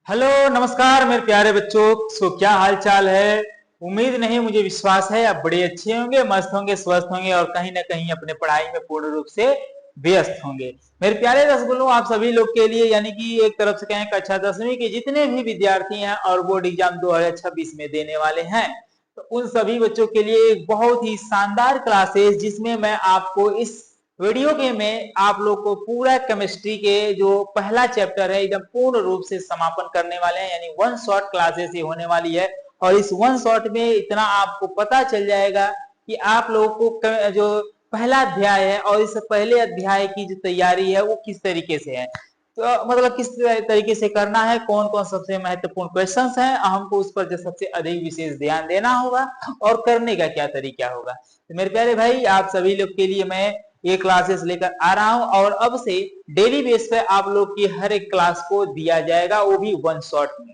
Hello नमस्कार मेरे प्यारे बच्चों। क्या हाल चाल है। उम्मीद नहीं मुझे विश्वास है आप बड़े अच्छे होंगे, मस्त होंगे, स्वस्थ होंगे और कहीं ना कहीं अपने पढ़ाई में पूर्ण रूप से व्यस्त होंगे। मेरे प्यारे रसगुल्लों, आप सभी लोग के लिए यानी कि एक तरफ से कहें कक्षा 10वीं के जितने भी विद्यार्थी हैं और बोर्ड एग्जाम 2026 में देने वाले हैं, तो उन सभी बच्चों के लिए एक बहुत ही शानदार क्लासेस जिसमें मैं आपको इस वीडियो के में आप लोग को पूरा केमिस्ट्री के जो पहला चैप्टर है एकदम पूर्ण रूप से समापन करने वाले हैं, यानी वन शॉट क्लासेस ही होने वाली है। और इस वन शॉट में इतना आपको पता चल जाएगा कि आप लोगों को जो पहला अध्याय है और इस पहले अध्याय की जो तैयारी है वो किस तरीके से है, तो मतलब किस तरीके से करना है, कौन कौन सबसे महत्वपूर्ण क्वेश्चंस हैं, हमको उस पर जो सबसे अधिक विशेष ध्यान देना होगा और करने का क्या तरीका होगा। तो मेरे प्यारे भाई, आप सभी लोग के लिए मैं ये क्लासेस लेकर आ रहा हूं और अब से डेली बेस पे आप लोग की हर एक क्लास को दिया जाएगा, वो भी वन शॉट में।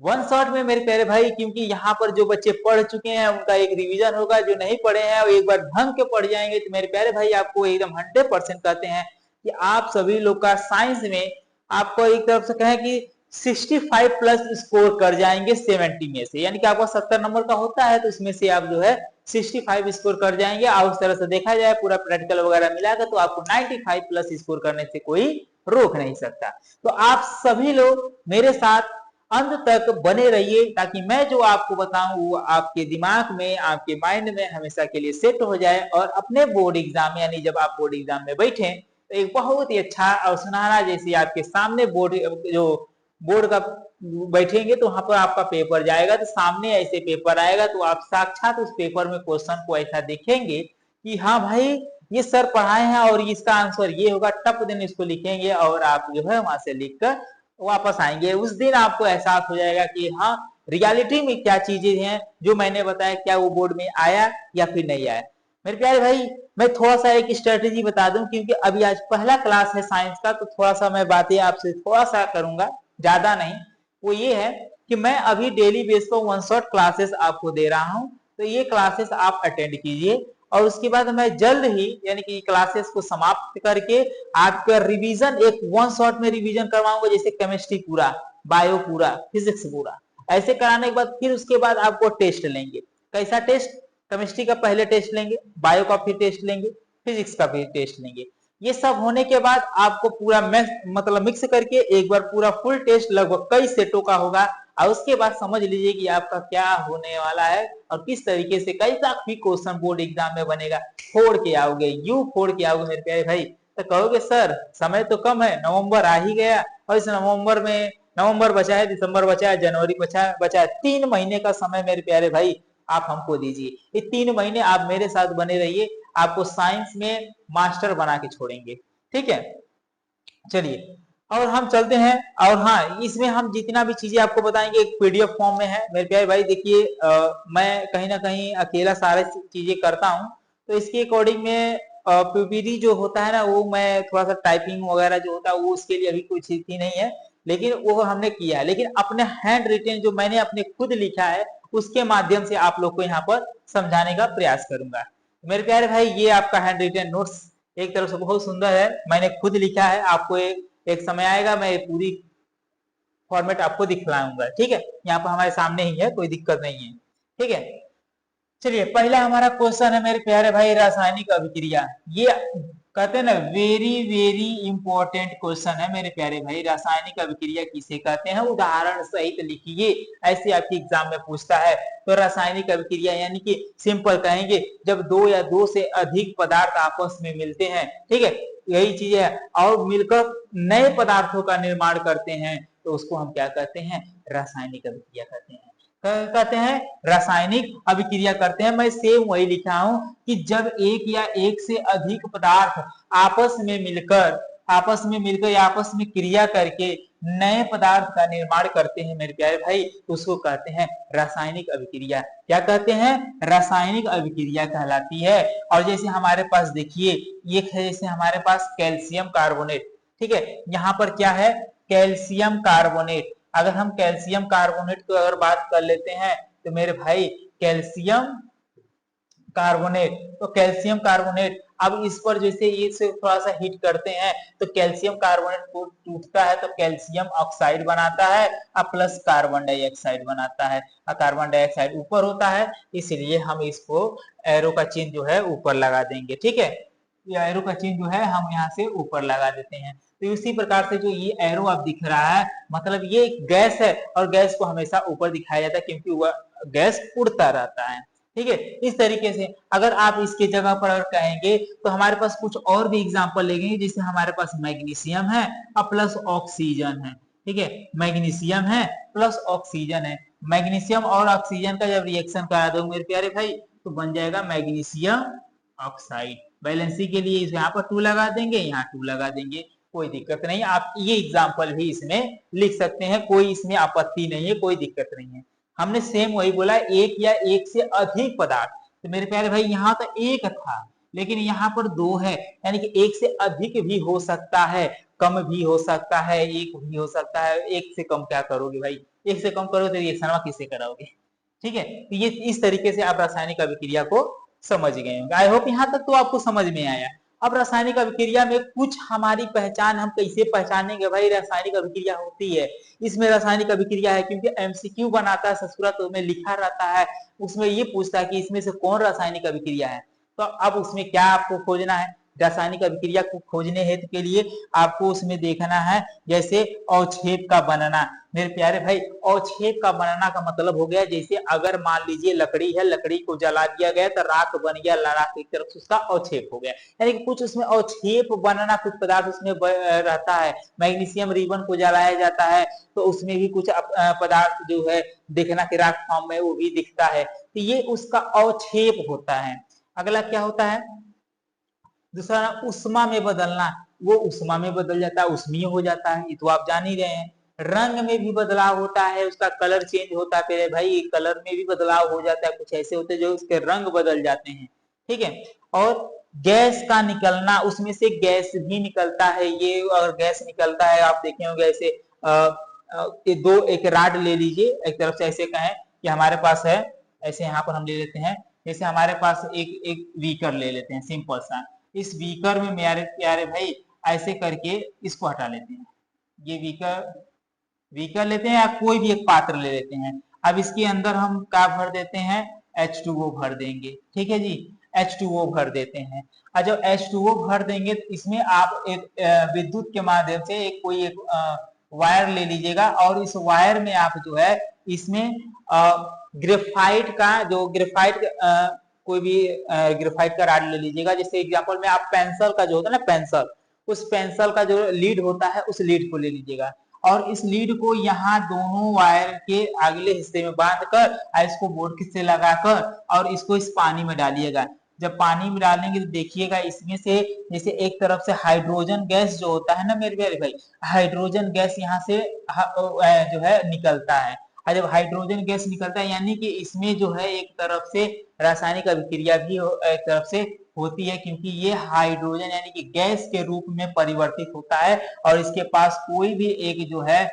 वन शॉट में मेरे प्यारे भाई, क्योंकि यहाँ पर जो बच्चे पढ़ चुके हैं उनका एक रिवीजन होगा, जो नहीं पढ़े हैं वो एक बार ढंग के पढ़ जाएंगे तो मेरे प्यारे भाई आपको एकदम 100% कहते हैं कि आप सभी लोग का साइंस में आपको एक तरफ से कहें कि 65 प्लस स्कोर कर जाएंगे 70 में से, यानी कि आपका 70 नंबर का होता है तो इसमें से आप जो है 65 स्कोर कर जाएंगे। और उस तरह से देखा जाए पूरा प्रैक्टिकल वगैरह मिलाकर तो आपको 95 प्लस स्कोर करने से कोई रोक नहीं सकता। तो आप सभी लोग मेरे साथ अंत तक बने रहिए ताकि मैं जो आपको बताऊं वो आपके दिमाग में, आपके माइंड में हमेशा के लिए सेट हो जाए और अपने बोर्ड एग्जाम यानी जब आप बोर्ड एग्जाम में बैठे तो एक बहुत ही अच्छा और सुनहरा जैसे आपके सामने बोर्ड जो बोर्ड का बैठेंगे तो वहां पर आपका पेपर जाएगा तो सामने ऐसे पेपर आएगा तो आप साक्षात उस पेपर में क्वेश्चन को ऐसा देखेंगे कि हाँ भाई ये सर पढ़ाए हैं और इसका आंसर ये होगा, टप दिन इसको लिखेंगे और आप जो है वहां से लिखकर वापस आएंगे। उस दिन आपको एहसास हो जाएगा कि हाँ रियलिटी में क्या चीजें हैं जो मैंने बताया, क्या वो बोर्ड में आया या फिर नहीं आया। मेरे प्यारे भाई, मैं थोड़ा सा एक स्ट्रेटेजी बता दूं क्योंकि अभी आज पहला क्लास है साइंस का, तो थोड़ा सा मैं बातें आपसे थोड़ा सा करूंगा, ज्यादा नहीं। वो ये है कि मैं अभी डेली बेस पर वन शॉट क्लासेस आपको दे रहा हूं, तो ये क्लासेस आप अटेंड कीजिए और उसके बाद मैं जल्द ही यानी कि क्लासेस को समाप्त करके आपका रिवीजन एक वन शॉट में रिवीजन करवाऊंगा, जैसे केमिस्ट्री पूरा, बायो पूरा, फिजिक्स पूरा। ऐसे कराने के बाद फिर उसके बाद आपको टेस्ट लेंगे। कैसा टेस्ट? केमिस्ट्री का पहले टेस्ट लेंगे, बायो का फिर टेस्ट लेंगे, फिजिक्स का फिर टेस्ट लेंगे। ये सब होने के बाद आपको पूरा मिक्स करके एक बार पूरा फुल टेस्ट लगभग कई सेटों का होगा और उसके बाद समझ लीजिए कि आपका क्या होने वाला है और किस तरीके से कैसा भी क्वेश्चन बोर्ड एग्जाम में बनेगा। फोड़ के आओगे, यू फोड़ के आओगे मेरे प्यारे भाई। तो कहोगे सर समय तो कम है, नवंबर आ ही गया और इस नवंबर में नवंबर बचा है, दिसंबर बचा है, जनवरी बचा है, 3 महीने का समय मेरे प्यारे भाई आप हमको दीजिए। ये 3 महीने आप मेरे साथ बने रहिए, आपको साइंस में मास्टर बना के छोड़ेंगे। ठीक है, चलिए और हम चलते हैं। और हाँ, इसमें हम जितना भी चीजें आपको बताएंगे एक पीडीएफ फॉर्म में है मेरे प्यारे भाई। देखिए मैं कहीं ना कहीं अकेला सारे चीजें करता हूँ, तो इसके अकॉर्डिंग में पीपीटी जो होता है ना वो मैं थोड़ा सा टाइपिंग वगैरह जो होता है वो उसके लिए अभी कोई चीज नहीं है, लेकिन वो हमने किया है। लेकिन अपने हैंड रिटेन जो मैंने अपने खुद लिखा है उसके माध्यम से आप लोग को यहाँ पर समझाने का प्रयास करूंगा। मेरे प्यारे भाई, ये आपका हैंड रिटेन नोट्स एक तरफ से बहुत सुंदर है, मैंने खुद लिखा है। आपको एक समय आएगा मैं पूरी फॉर्मेट आपको दिखलाऊंगा। ठीक है, यहाँ पर हमारे सामने ही है, कोई दिक्कत नहीं है। ठीक है, चलिए पहला हमारा क्वेश्चन है मेरे प्यारे भाई, रासायनिक अभिक्रिया। ये कहते हैं ना वेरी वेरी इंपॉर्टेंट क्वेश्चन है मेरे प्यारे भाई। रासायनिक अभिक्रिया किसे कहते हैं, उदाहरण सहित लिखिए, ऐसे आपके एग्जाम में पूछता है। तो रासायनिक अभिक्रिया यानी कि सिंपल कहेंगे जब दो या दो से अधिक पदार्थ आपस में मिलते हैं, ठीक है, यही चीज है, और मिलकर नए पदार्थों का निर्माण करते हैं तो उसको हम क्या कहते हैं, रासायनिक अभिक्रिया कहते हैं। कहते हैं रासायनिक अभिक्रिया करते हैं। मैं सेम वही लिखा हूं कि जब एक या एक से अधिक पदार्थ आपस में मिलकर या आपस में क्रिया करके नए पदार्थ का निर्माण करते हैं मेरे प्यारे भाई, उसको कहते हैं रासायनिक अभिक्रिया। क्या कहते हैं? रासायनिक अभिक्रिया कहलाती है। और जैसे हमारे पास देखिए एक है, जैसे हमारे पास कैल्शियम कार्बोनेट, ठीक है, यहाँ पर क्या है, कैल्शियम कार्बोनेट। अगर हम कैल्शियम कार्बोनेट की अगर बात कर लेते हैं तो मेरे भाई कैल्शियम कार्बोनेट, तो कैल्शियम कार्बोनेट। अब इस पर जैसे ये से थोड़ा सा हीट करते हैं तो कैल्शियम कार्बोनेट टूटता है तो कैल्शियम ऑक्साइड बनाता है और प्लस कार्बन डाइऑक्साइड बनाता है, और कार्बन डाइऑक्साइड ऊपर होता है, इसलिए हम इसको एरो का चिन्ह जो है ऊपर लगा देंगे। ठीक है, ये एरो का चिन्ह जो है हम यहाँ से ऊपर लगा देते हैं। तो इसी प्रकार से जो ये एरो अब दिख रहा है, मतलब ये गैस है और गैस को हमेशा ऊपर दिखाया जाता है क्योंकि वह गैस उड़ता रहता है। ठीक है, इस तरीके से अगर आप इसके जगह पर अगर कहेंगे तो हमारे पास कुछ और भी एग्जांपल लेंगे, जैसे हमारे पास मैग्नीशियम है और प्लस ऑक्सीजन है। ठीक है, मैग्नीशियम है प्लस ऑक्सीजन है, मैग्नीशियम और ऑक्सीजन का जब रिएक्शन करा दो मेरे प्यारे भाई तो बन जाएगा मैग्नीशियम ऑक्साइड। बैलेंसी के लिए यहाँ पर 2 लगा देंगे, यहाँ 2 लगा देंगे, कोई दिक्कत नहीं। आप ये एग्जाम्पल भी इसमें लिख सकते हैं, कोई इसमें आपत्ति नहीं है, कोई दिक्कत नहीं है। हमने सेम वही बोला, एक या एक से अधिक पदार्थ। तो मेरे प्यारे भाई यहाँ तो एक था लेकिन यहाँ पर 2 है, यानी कि एक से अधिक भी हो सकता है, कम भी हो सकता है, एक भी हो सकता है। एक से कम क्या करोगे भाई, एक से कम करोगे तो रिएक्शन किससे कराओगे। ठीक है, तो ये इस तरीके से आप रासायनिक अभिक्रिया को समझ गए होंगे। आई होप यहाँ तक तो आपको समझ में आया। अब रासायनिक अभिक्रिया में कुछ हमारी पहचान, हम कैसे पहचानेंगे भाई रासायनिक अभिक्रिया होती है, इसमें रासायनिक अभिक्रिया है, क्योंकि एमसीक्यू बनाता है ससुरा तो में लिखा रहता है, उसमें ये पूछता है कि इसमें से कौन रासायनिक अभिक्रिया है। तो अब उसमें क्या आपको खोजना है, रासायनिक अभिक्रिया को खोजने हेतु के लिए आपको उसमें देखना है जैसे अवक्षेप का बनना। मेरे प्यारे भाई अवक्षेप का बनना का मतलब हो गया, जैसे अगर मान लीजिए लकड़ी है, लकड़ी को जला दिया गया तो राख बन गया, राख एक तरफ से उसका अवक्षेप हो गया, यानी कि कुछ उसमें अवक्षेप बनना, कुछ पदार्थ उसमें रहता है। मैग्नीशियम रिबन को जलाया जाता है तो उसमें भी कुछ पदार्थ जो है देखना कि राख फॉर्म में वो भी दिखता है, तो ये उसका अवक्षेप होता है। अगला क्या होता है, दूसरा उष्मा में बदलना, वो उष्मा में बदल जाता है, उष्मीय हो जाता है, ये तो आप जान ही रहे हैं। रंग में भी बदलाव होता है, उसका कलर चेंज होता है, फिर भाई कलर में भी बदलाव हो जाता है, कुछ ऐसे होते हैं जो उसके रंग बदल जाते हैं। ठीक है, और गैस का निकलना, उसमें से गैस भी निकलता है, ये अगर गैस निकलता है आप देखे होंगे ऐसे एक राड ले लीजिए, एक तरफ से ऐसे कहें कि हमारे पास है, ऐसे यहाँ पर हम ले लेते हैं, जैसे हमारे पास एक बीकर ले लेते हैं सिंपल सा, इस बीकर में मेरे प्यारे भाई ऐसे करके इसको हटा लेते हैं, ये बीकर लेते हैं या कोई भी एक पात्र ले लेते हैं। अब इसके अंदर हम क्या भर देते हैं, H2O भर देंगे। ठीक है जी, H2O भर देते हैं, और जब H2O भर देंगे तो इसमें आप एक विद्युत के माध्यम से कोई एक वायर ले लीजिएगा, और इस वायर में आप जो है इसमें ग्रेफाइट का, जो ग्रेफाइट कोई भी ग्रेफाइट का राड ले लीजिएगा, जैसे एग्जांपल में आप पेंसिल का जो होता है ना पेंसिल, उस पेंसिल का जो लीड होता है उस लीड को ले लीजिएगा, और इस लीड को यहाँ दोनों वायर के अगले हिस्से में बांध कर इसको बोर्ड से लगाकर और इसको इस पानी में डालिएगा। जब पानी में डालेंगे तो देखिएगा इसमें से जैसे एक तरफ से हाइड्रोजन गैस जो होता है ना मेरे प्यारे भाई, हाइड्रोजन गैस यहाँ से जो है निकलता है, और जब हाइड्रोजन गैस निकलता है यानी कि इसमें जो है एक तरफ से रासायनिक अभिक्रिया भी एक तरफ से होती है, क्योंकि ये हाइड्रोजन यानी कि गैस के रूप में परिवर्तित होता है, और इसके पास कोई भी एक जो है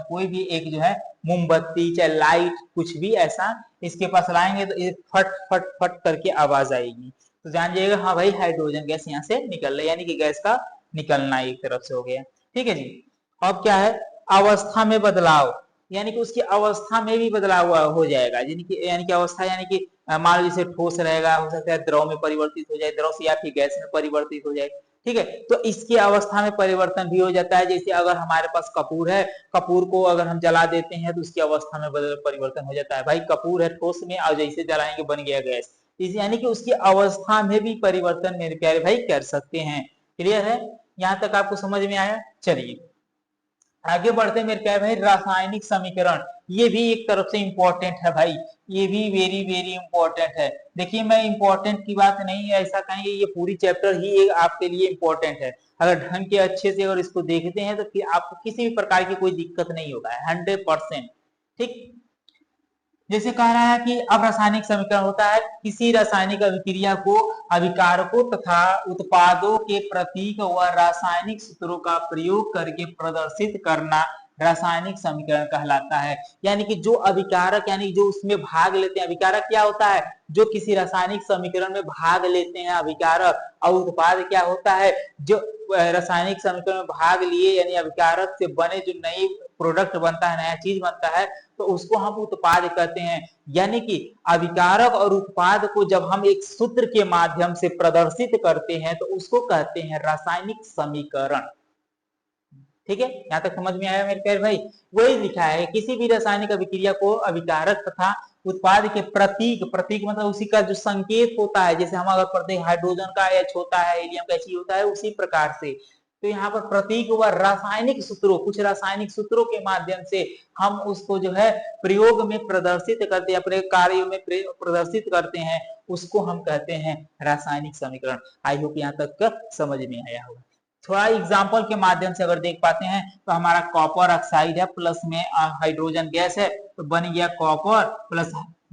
कोई भी एक जो है मोमबत्ती चाहे लाइट कुछ भी ऐसा इसके पास लाएंगे तो फट फट फट करके आवाज आएगी, तो जान जाइएगा हाँ भाई हाइड्रोजन गैस यहाँ से निकल रहा है, यानी कि गैस का निकलना एक तरफ से हो गया। ठीक है जी, अब क्या है, अवस्था में बदलाव, यानी कि उसकी अवस्था में भी बदलाव हो जाएगा, यानी कि अवस्था यानी कि मान लो जैसे ठोस रहेगा, हो सकता है द्रव में परिवर्तित हो जाए, द्रव से या फिर गैस में परिवर्तित हो जाए। ठीक है, तो इसकी अवस्था में परिवर्तन भी हो जाता है, जैसे अगर हमारे पास कपूर है, कपूर को अगर हम जला देते हैं तो उसकी अवस्था में परिवर्तन हो जाता है। भाई कपूर है ठोस में, और जैसे जलाएंगे बन गया गैस, यानी कि उसकी अवस्था में भी परिवर्तन मेरे प्यारे भाई कर सकते हैं। क्लियर है, यहाँ तक आपको समझ में आया। चलिए आगे बढ़ते हैं मेरे प्यारे भाई, रासायनिक समीकरण, ये भी एक तरफ से इंपॉर्टेंट है भाई, ये भी वेरी वेरी इंपॉर्टेंट है। देखिए मैं इंपॉर्टेंट की बात नहीं है ऐसा कहेंगे, ये पूरी चैप्टर ही एक आपके लिए इंपॉर्टेंट है, अगर ढंग के अच्छे से अगर इसको देखते हैं तो फिर आपको किसी भी प्रकार की कोई दिक्कत नहीं होगा 100%। ठीक, जैसे कह रहा है कि अब रासायनिक समीकरण होता है किसी रासायनिक अभिक्रिया को अभिकारकों तथा उत्पादों के प्रतीक व रासायनिक सूत्रों का प्रयोग करके प्रदर्शित करना रासायनिक समीकरण कहलाता है। यानी कि जो अभिकारक यानी जो उसमें भाग लेते हैं, अभिकारक क्या होता है, जो किसी रासायनिक समीकरण में भाग लेते हैं अभिकारक, और उत्पाद क्या होता है, जो रासायनिक समीकरण में भाग लिए यानी अभिकारक से बने जो नई प्रोडक्ट बनता है, नया चीज बनता है, तो उसको हम उत्पाद कहते हैं। यानी कि अभिकारक और उत्पाद को जब हम एक सूत्र के माध्यम से प्रदर्शित करते हैं तो उसको कहते हैं रासायनिक समीकरण। ठीक है, यहाँ तक समझ में आया मेरे प्यारे भाई। वही लिखा है, किसी भी रासायनिक अभिक्रिया को अभिकारक तथा उत्पाद के प्रतीक, प्रतीक मतलब उसी का जो संकेत होता है, जैसे हम अगर पढ़ते हैं हाइड्रोजन का एच होता है, हीलियम का एच होता है, उसी प्रकार से तो यहाँ पर प्रतीक व रासायनिक सूत्रों, कुछ रासायनिक सूत्रों के माध्यम से हम उसको जो है प्रयोग में प्रदर्शित करते हैं, अपने कार्यों में प्रदर्शित करते हैं, उसको हम कहते हैं रासायनिक समीकरण। आई होप यहाँ तक समझ में आया होगा। थोड़ा एग्जाम्पल के माध्यम से अगर देख पाते हैं तो हमारा कॉपर ऑक्साइड है, प्लस में हाइड्रोजन गैस है, तो बन गया कॉपर प्लस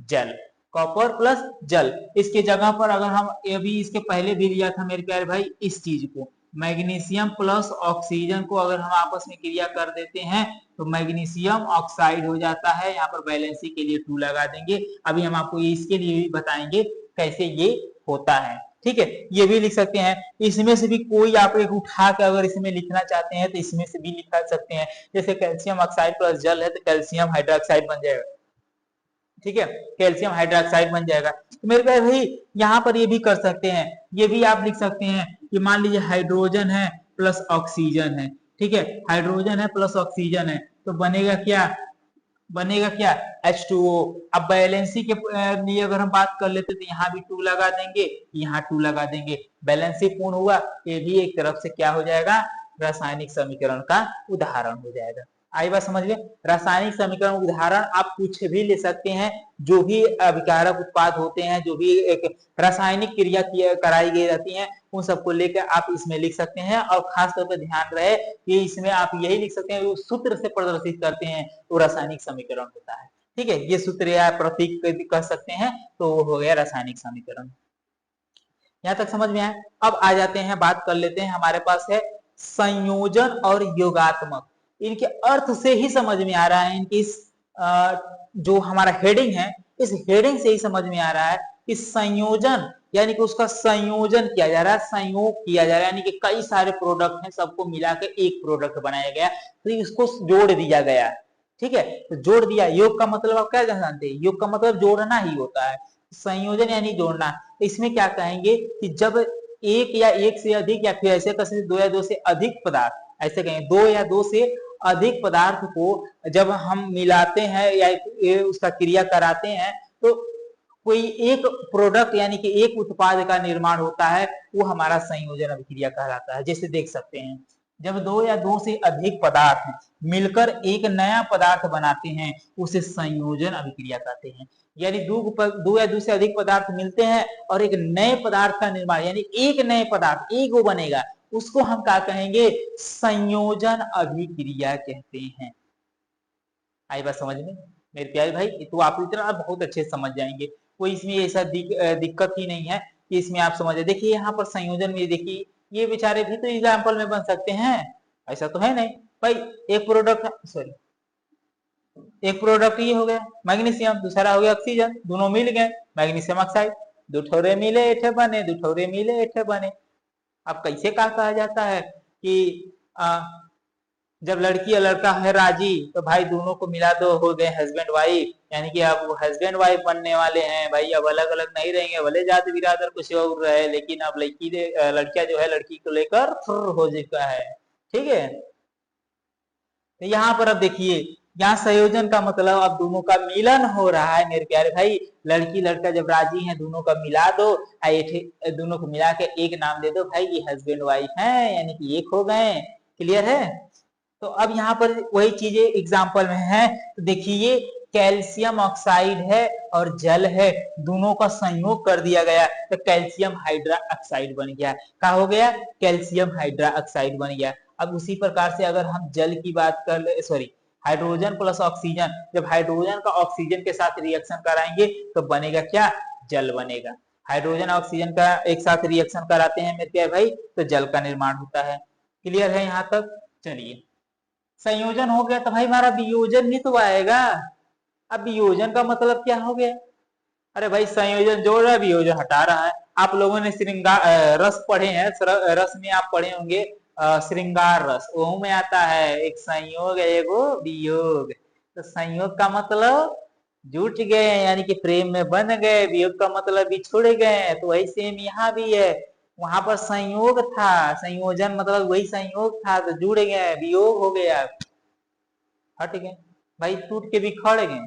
जल, कॉपर प्लस जल। इसके जगह पर अगर हम अभी इसके पहले भी लिया था मेरे प्यारे भाई इस चीज को, मैग्नीशियम प्लस ऑक्सीजन को अगर हम आपस में क्रिया कर देते हैं तो मैग्नीशियम ऑक्साइड हो जाता है। यहाँ पर बैलेंसी के लिए 2 लगा देंगे। अभी हम आपको इसके लिए भी बताएंगे कैसे ये होता है। ठीक है, ये भी लिख सकते हैं। इसमें से भी कोई आप एक उठा के अगर इसमें लिखना चाहते हैं तो इसमें से भी लिखा सकते हैं। जैसे कैल्शियम ऑक्साइड प्लस जल है तो कैल्शियम हाइड्रोक्साइड बन जाएगा। ठीक है, कैल्शियम हाइड्रोक्साइड बन जाएगा। तो मेरे भाई यहाँ पर ये भी कर सकते हैं, ये भी आप लिख सकते हैं कि मान लीजिए हाइड्रोजन है प्लस ऑक्सीजन है। ठीक है, हाइड्रोजन है प्लस ऑक्सीजन है तो बनेगा क्या, बनेगा क्या H2O। अब बैलेंसी के लिए अगर हम बात कर लेते तो यहाँ भी 2 लगा देंगे, यहाँ 2 लगा देंगे, बैलेंसी पूर्ण हुआ। ये भी एक तरफ से क्या हो जाएगा, रासायनिक समीकरण का उदाहरण हो जाएगा। आई बात समझ में। रासायनिक समीकरण उदाहरण आप कुछ भी ले सकते हैं, जो भी अभिकारक उत्पाद होते हैं, जो भी एक रासायनिक क्रिया कराई गई रहती है, उन सबको लेकर आप इसमें लिख सकते हैं। और खास तौर पर ध्यान रहे कि इसमें आप यही लिख सकते हैं, सूत्र से प्रदर्शित करते हैं वो रासायनिक समीकरण होता है। ठीक है, ये सूत्र या प्रतीक कह सकते हैं, तो वो हो गया रासायनिक समीकरण। यहाँ तक समझ में आया। अब आ जाते हैं, बात कर लेते हैं, हमारे पास है संयोजन और योगात्मक। इनके अर्थ से ही समझ में आ रहा है, इनकी इस जो हमारा हेडिंग है, इस हेडिंग से ही समझ में आ रहा है कि संयोजन यानी कि उसका संयोजन किया जा रहा है, संयोग किया जा रहा है, यानी कि कई सारे प्रोडक्ट हैं, सबको मिला के एक प्रोडक्ट बनाया गया, तो इसको जोड़ दिया गया। ठीक है, तो जोड़ दिया। योग का मतलब आप क्या जानते हैं, योग का मतलब जोड़ना ही होता है, संयोजन यानी जोड़ना। इसमें क्या कहेंगे कि जब एक या एक से अधिक या फिर ऐसे कैसे 2 या 2 से अधिक पदार्थ, ऐसे कहेंगे 2 या 2 से अधिक पदार्थ को जब हम मिलाते हैं या उसका क्रिया कराते हैं तो कोई एक प्रोडक्ट यानी कि एक उत्पाद का निर्माण होता है, वो हमारा संयोजन अभिक्रिया कहलाता है। जैसे देख सकते हैं, जब 2 या 2 से अधिक पदार्थ मिलकर एक नया पदार्थ बनाते हैं उसे संयोजन अभिक्रिया कहते हैं। यानी 2 या 2 से अधिक पदार्थ मिलते हैं और एक नए पदार्थ का निर्माण, यानी एक नए पदार्थ एक वो बनेगा, उसको हम क्या कहेंगे, संयोजन अभिक्रिया कहते हैं। आई बात समझ में मेरे प्यारे भाई। तो आप इतना बहुत अच्छे समझ जाएंगे, कोई इसमें ऐसा दिक्कत ही नहीं है कि इसमें आप समझ। देखिए यहाँ पर संयोजन में देखिए ये बेचारे भी तो एग्जाम्पल में बन सकते हैं, ऐसा तो है नहीं भाई। एक प्रोडक्ट सॉरी एक प्रोडक्ट ये हो गया मैग्नीशियम, दूसरा हो गया ऑक्सीजन, दोनों मिल गए मैग्नीशियम ऑक्साइड, दुठौरे मिले एठे बने, दुठौरे मिले एठे बने। अब कैसे कहा जाता है कि जब लड़की और लड़का है राजी तो भाई दोनों को मिला दो, हो गए हस्बैंड वाइफ, यानी कि अब वो हस्बैंड वाइफ बनने वाले हैं भाई। अब अलग अलग नहीं रहेंगे, भले जात बिरादर कुछ और रहे, लेकिन अब लड़कियां जो है लड़की को लेकर हो चुका है। ठीक है, तो यहाँ पर अब देखिए, यहाँ संयोजन का मतलब अब दोनों का मिलन हो रहा है मेरे प्यारे भाई। लड़की लड़का जब राजी हैं दोनों का मिला दो, दोनों को मिला के एक नाम दे दो भाई, ये हस्बैंड वाइफ है, यानी कि एक हो गए। क्लियर है। तो अब यहाँ पर वही चीजें एग्जाम्पल में है, तो देखिए कैल्शियम ऑक्साइड है और जल है, दोनों का संयोग कर दिया गया तो कैल्शियम हाइड्रा ऑक्साइड बन गया। क्या हो गया, कैल्शियम हाइड्रा ऑक्साइड बन गया। अब उसी प्रकार से अगर हम जल की बात कर ले, सॉरी हाइड्रोजन प्लस ऑक्सीजन, जब हाइड्रोजन का ऑक्सीजन के साथ रिएक्शन कराएंगे तो बनेगा क्या, जल बनेगा। हाइड्रोजन ऑक्सीजन का एक साथ रिएक्शन कराते हैं मेरे प्यारे भाई तो जल का निर्माण होता है। क्लियर है यहाँ तक। चलिए संयोजन हो गया तो भाई हमारा वियोजन भी तो आएगा। अब वियोजन का मतलब क्या हो गया? अरे भाई संयोजन जोड़ रहा है, वियोजन हटा रहा है। आप लोगों ने श्रृंगार रस पढ़े हैं, रस में आप पढ़े होंगे श्रृंगार रस, वो में आता है एक संयोग एक वियोग। तो संयोग का मतलब जुट गए यानी कि प्रेम में बन गए, वियोग का मतलब बिछुड़ गए। तो वही सेम यहाँ भी है, वहां पर संयोग था, संयोजन मतलब वही संयोग था तो जुड़ गए, वियोग हो गया, हट गए भाई, टूट के बिखर गए।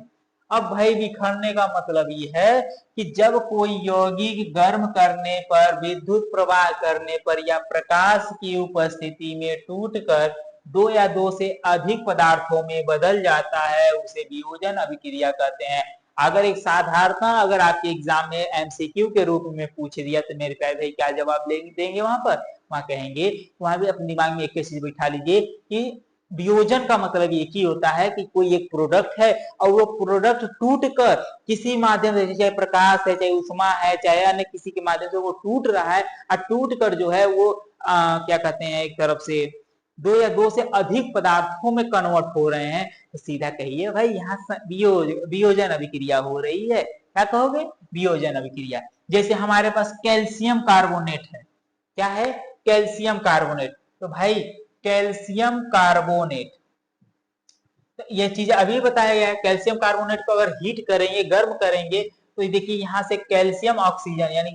अब भाई बिखरने का मतलब ये है कि जब कोई यौगिक गर्म करने पर, विद्युत प्रवाह करने पर या प्रकाश की उपस्थिति में टूटकर दो या दो से अधिक पदार्थों में बदल जाता है, उसे वियोजन अभिक्रिया कहते हैं। अगर एक साधारणता अगर आपके एग्जाम में एमसीक्यू के रूप में पूछ दिया तो मेरे प्यारे भाई क्या जवाब देंगे वहां पर? वहां कहेंगे, वहां भी अपने दिमाग में एक चीज बिठा लीजिए कि वियोजन का मतलब एक ही होता है कि कोई एक प्रोडक्ट है और वो प्रोडक्ट टूट कर किसी माध्यम से, चाहे प्रकाश है, चाहे उष्मा है, चाहे अन्य किसी के माध्यम से वो टूट रहा है और टूट कर जो है वो क्या कहते हैं, एक तरफ से दो या दो से अधिक पदार्थों में कन्वर्ट हो रहे हैं, तो सीधा कहिए भाई यहाँ वियोजन अभिक्रिया हो रही है। क्या कहोगे? वियोजन अभिक्रिया। जैसे हमारे पास कैल्शियम कार्बोनेट है, क्या है? Calcium carbonate. तो भाई कैल्शियम कार्बोनेट, तो ये चीज अभी बताया गया है, कैल्शियम कार्बोनेट को अगर हीट करेंगे, गर्म करेंगे, तो देखिए यहाँ से कैल्शियम ऑक्सीजन यानी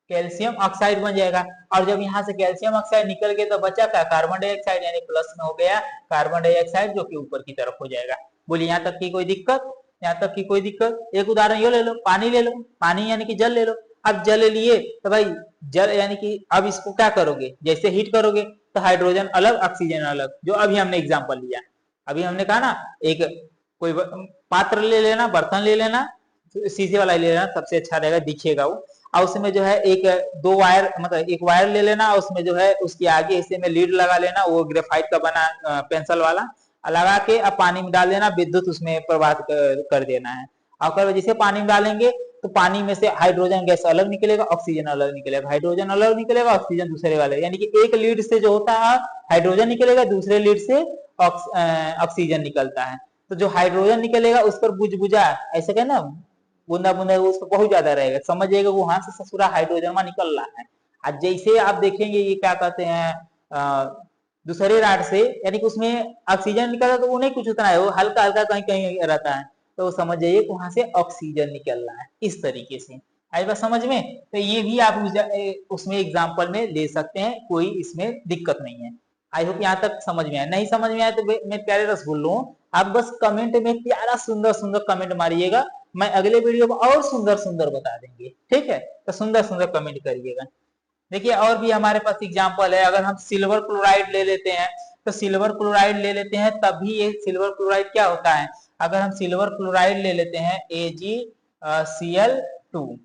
कैल्शियम ऑक्साइड बन जाएगा। और जब यहाँ से कैल्शियम ऑक्साइड निकल गया तो बचा क्या? कार्बन डाइऑक्साइड, यानी प्लस में हो गया कार्बन डाइऑक्साइड, जो कि ऊपर की तरफ हो जाएगा। बोलिए यहाँ तक की कोई दिक्कत? यहाँ तक की कोई दिक्कत? एक उदाहरण ये ले लो, पानी ले लो, पानी यानी कि जल ले लो। अब जल लिए तो भाई जल यानी कि अब इसको क्या करोगे? जैसे हीट करोगे तो हाइड्रोजन अलग, ऑक्सीजन अलग, जो अभी हमने एग्जाम्पल लिया। अभी हमने कहा ना, एक कोई पात्र ले लेना, बर्तन ले लेना, शीशे वाला ले लेना, सबसे अच्छा रहेगा, दिखेगा वो। और उसमें जो है एक दो वायर, मतलब एक वायर ले लेना, उसमें जो है उसके आगे हिस्से में लीड लगा लेना, वो ग्रेफाइट का बना पेंसिल वाला लगा के अब पानी में डाल देना, विद्युत उसमें प्रवाहित कर देना है। और जैसे पानी में डालेंगे तो पानी में से हाइड्रोजन गैस अलग निकलेगा, ऑक्सीजन अलग निकलेगा, हाइड्रोजन अलग निकलेगा, ऑक्सीजन दूसरे वाले, यानी कि एक लीड से जो होता है हाइड्रोजन निकलेगा, दूसरे लीड से ऑक्सीजन निकलता है। तो जो हाइड्रोजन निकलेगा उस पर बुझबुझा, ऐसे कहे ना, बूंदा बूंदा उसको बहुत ज्यादा रहेगा, समझिएगा वो वहां से ससुरा हाइड्रोजन निकल रहा है। आज जैसे आप देखेंगे ये क्या कहते हैं दूसरे राड से, यानी कि उसमें ऑक्सीजन निकल रहा, तो वो नहीं कुछ उतना है, वो हल्का हल्का कहीं कहीं रहता है, तो समझ जाइए कि वहां से ऑक्सीजन निकल रहा है। इस तरीके से आई बात समझ में? तो ये भी आप उसमें एग्जाम्पल में ले सकते हैं, कोई इसमें दिक्कत नहीं है। आई होप यहाँ तक समझ में आया। नहीं समझ में आया तो मैं प्यारे रसगुल्लो, आप बस कमेंट में प्यारा सुंदर सुंदर कमेंट मारिएगा, मैं अगले वीडियो में और सुंदर सुंदर बता देंगे, ठीक है? तो सुंदर सुंदर कमेंट करिएगा। देखिए और भी हमारे पास एग्जाम्पल है, अगर हम सिल्वर क्लोराइड ले लेते हैं, तो सिल्वर क्लोराइड ले लेते हैं, तभी ये सिल्वर क्लोराइड क्या होता है? अगर हम सिल्वर क्लोराइड ले लेते हैं AgCl2,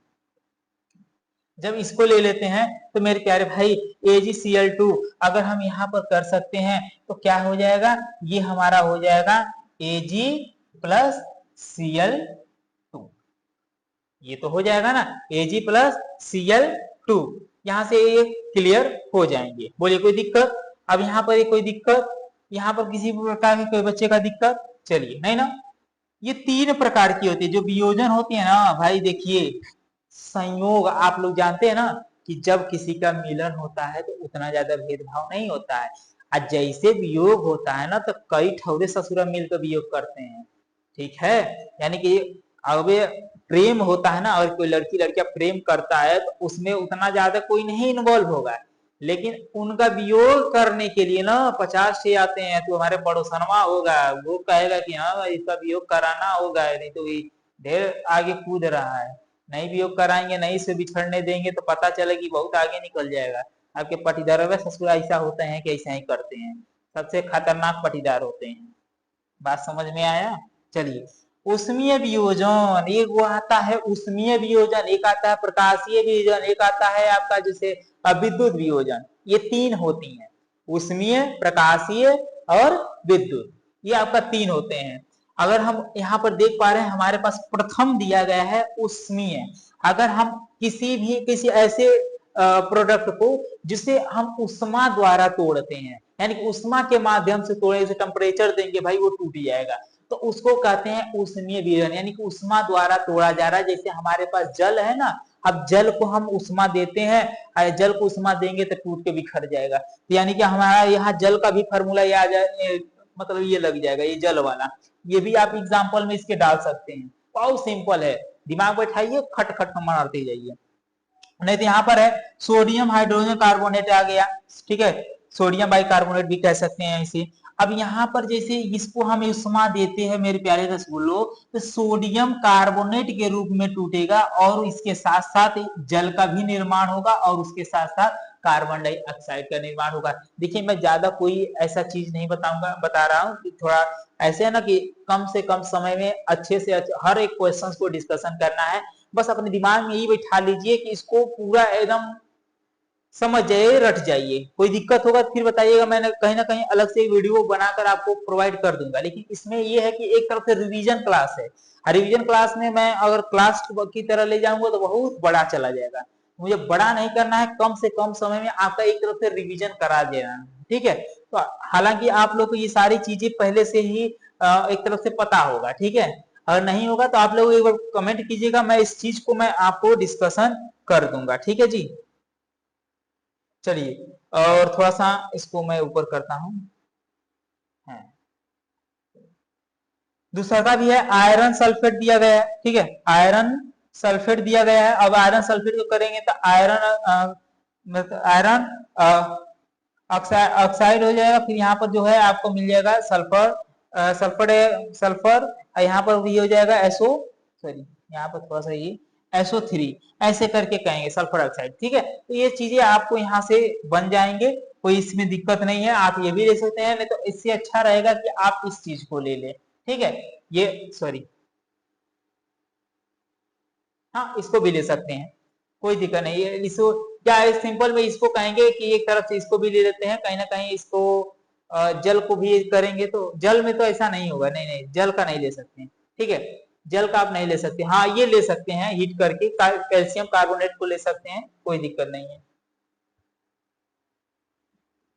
जब इसको ले लेते हैं तो मेरे प्यारे भाई AgCl2 अगर हम यहाँ पर कर सकते हैं तो क्या हो जाएगा? ये हमारा हो जाएगा Ag प्लस Cl2, ये तो हो जाएगा ना, Ag प्लस Cl2। यहाँ से ये क्लियर हो जाएंगे। बोलिए कोई दिक्कत? अब यहाँ पर कोई दिक्कत? यहाँ पर किसी प्रकार की कोई बच्चे का दिक्कत? चलिए, नहीं ना। ये तीन प्रकार की होती है जो वियोजन होती है ना भाई। देखिए संयोग आप लोग जानते हैं ना कि जब किसी का मिलन होता है तो उतना ज्यादा भेदभाव नहीं होता है, और जैसे वियोग होता है ना तो कई ठौरे ससुरा मिलकर वियोग करते हैं, ठीक है? यानी कि अब प्रेम होता है ना, और कोई लड़की लड़कियां प्रेम करता है तो उसमें उतना ज्यादा कोई नहीं इन्वॉल्व होगा, लेकिन उनका वियोग करने के लिए ना 50 से आते हैं, तो हमारे पड़ोसनवा होगा, वो कहेगा कि हाँ इसका वियोग कराना होगा, नहीं तो ढेर आगे कूद रहा है, नहीं वियोग कराएंगे, नहीं से बिछड़ने देंगे तो पता चलेगी बहुत आगे निकल जाएगा। आपके पटीदार ससुर ऐसा होते हैं कि ऐसा ही करते हैं, सबसे खतरनाक पटीदार होते हैं। बात समझ में आया? चलिए, उष्मीय वियोजन, एक वो आता है उष्मीय वियोजन, एक आता है प्रकाशीय वियोजन, एक आता है आपका जैसे विद्युत वियोजन। ये तीन होती हैं, उष्मीय, प्रकाशीय और विद्युत, ये आपका तीन होते हैं। अगर हम यहाँ पर देख पा रहे हैं हमारे पास प्रथम दिया गया है उष्मीय। अगर हम किसी ऐसे प्रोडक्ट को जिसे हम उष्मा द्वारा तोड़ते हैं, यानी कि उष्मा के माध्यम से थोड़े से टेम्परेचर देंगे भाई वो टूट जाएगा, तो उसको कहते हैं ऊष्मीय विघटन, यानी कि उष्मा द्वारा तोड़ा जा रहा है। जैसे हमारे पास जल है ना, अब जल को हम उष्मा देते हैं, जल को उष्मा देंगे तो टूट के बिखर जाएगा, तो यानी कि हमारा यहाँ जल का भी फॉर्मूला ये आ जाए, मतलब ये लग जाएगा, ये जल वाला। ये भी आप एग्जाम्पल में इसके डाल सकते हैं, बहुत सिंपल है, दिमाग बैठाइए, खट खट मारते जाइए। नहीं तो यहाँ पर है सोडियम हाइड्रोजन कार्बोनेट आ गया, ठीक है, सोडियम बाइकार्बोनेट भी कह सकते हैं इसे। अब यहाँ पर जैसे इसको हम उष्मा देते हैं मेरे प्यारे रसगुल्लो, तो सोडियम कार्बोनेट के रूप में टूटेगा और इसके साथ साथ जल का भी निर्माण होगा और उसके साथ साथ कार्बन डाइऑक्साइड का निर्माण होगा। देखिए मैं ज्यादा कोई ऐसा चीज नहीं बता रहा हूँ कि थोड़ा ऐसे है ना कि कम से कम समय में अच्छे से हर एक क्वेश्चन को डिस्कशन करना है। बस अपने दिमाग में यही बैठा लीजिए कि इसको पूरा एकदम समझ जाइए, रट जाइए। कोई दिक्कत होगा तो फिर बताइएगा, मैंने कहीं ना कहीं अलग से वीडियो बनाकर आपको प्रोवाइड कर दूंगा। लेकिन इसमें यह है कि एक तरफ से रिवीजन क्लास है, रिवीजन क्लास में मैं अगर क्लास की तरह ले जाऊंगा तो बहुत बड़ा चला जाएगा। मुझे बड़ा नहीं करना है, कम से कम समय में आपका एक तरफ से रिवीजन करा देना है, ठीक है। तो हालांकि आप लोग को ये सारी चीजें पहले से ही एक तरफ से पता होगा, ठीक है। अगर नहीं होगा तो आप लोग एक बार कमेंट कीजिएगा, मैं इस चीज को मैं आपको डिस्कशन कर दूंगा, ठीक है जी। चलिए और थोड़ा सा इसको मैं ऊपर करता हूं। दूसरा का भी है आयरन सल्फेट दिया गया है, ठीक है, आयरन सल्फेट दिया गया है। अब आयरन सल्फेट को करेंगे तो आयरन ऑक्साइड हो जाएगा। फिर यहाँ पर जो है आपको मिल जाएगा सल्फर, सल्फर यहाँ पर भी हो जाएगा एसओ, सॉरी यहाँ पर थोड़ा सा ये SO3, ऐसे करके कहेंगे सल्फर ऑक्साइड, ठीक है। तो ये चीजें आपको यहाँ से बन जाएंगे, कोई इसमें दिक्कत नहीं है, आप ये भी ले सकते हैं। नहीं तो इससे अच्छा रहेगा कि आप इस चीज को ले लें, ठीक है। ये सॉरी, हाँ इसको भी ले सकते हैं, कोई दिक्कत नहीं है। इसको क्या है, सिंपल में इसको कहेंगे कि एक तरफ से इसको भी ले लेते हैं, कहीं ना कहीं इसको जल को भी करेंगे तो जल में तो ऐसा नहीं होगा, नहीं नहीं जल का नहीं ले सकते हैं, ठीक है, जल का आप नहीं ले सकते। हाँ ये ले सकते हैं हीट करके, कैल्शियम कार्बोनेट को ले सकते हैं, कोई दिक्कत नहीं है।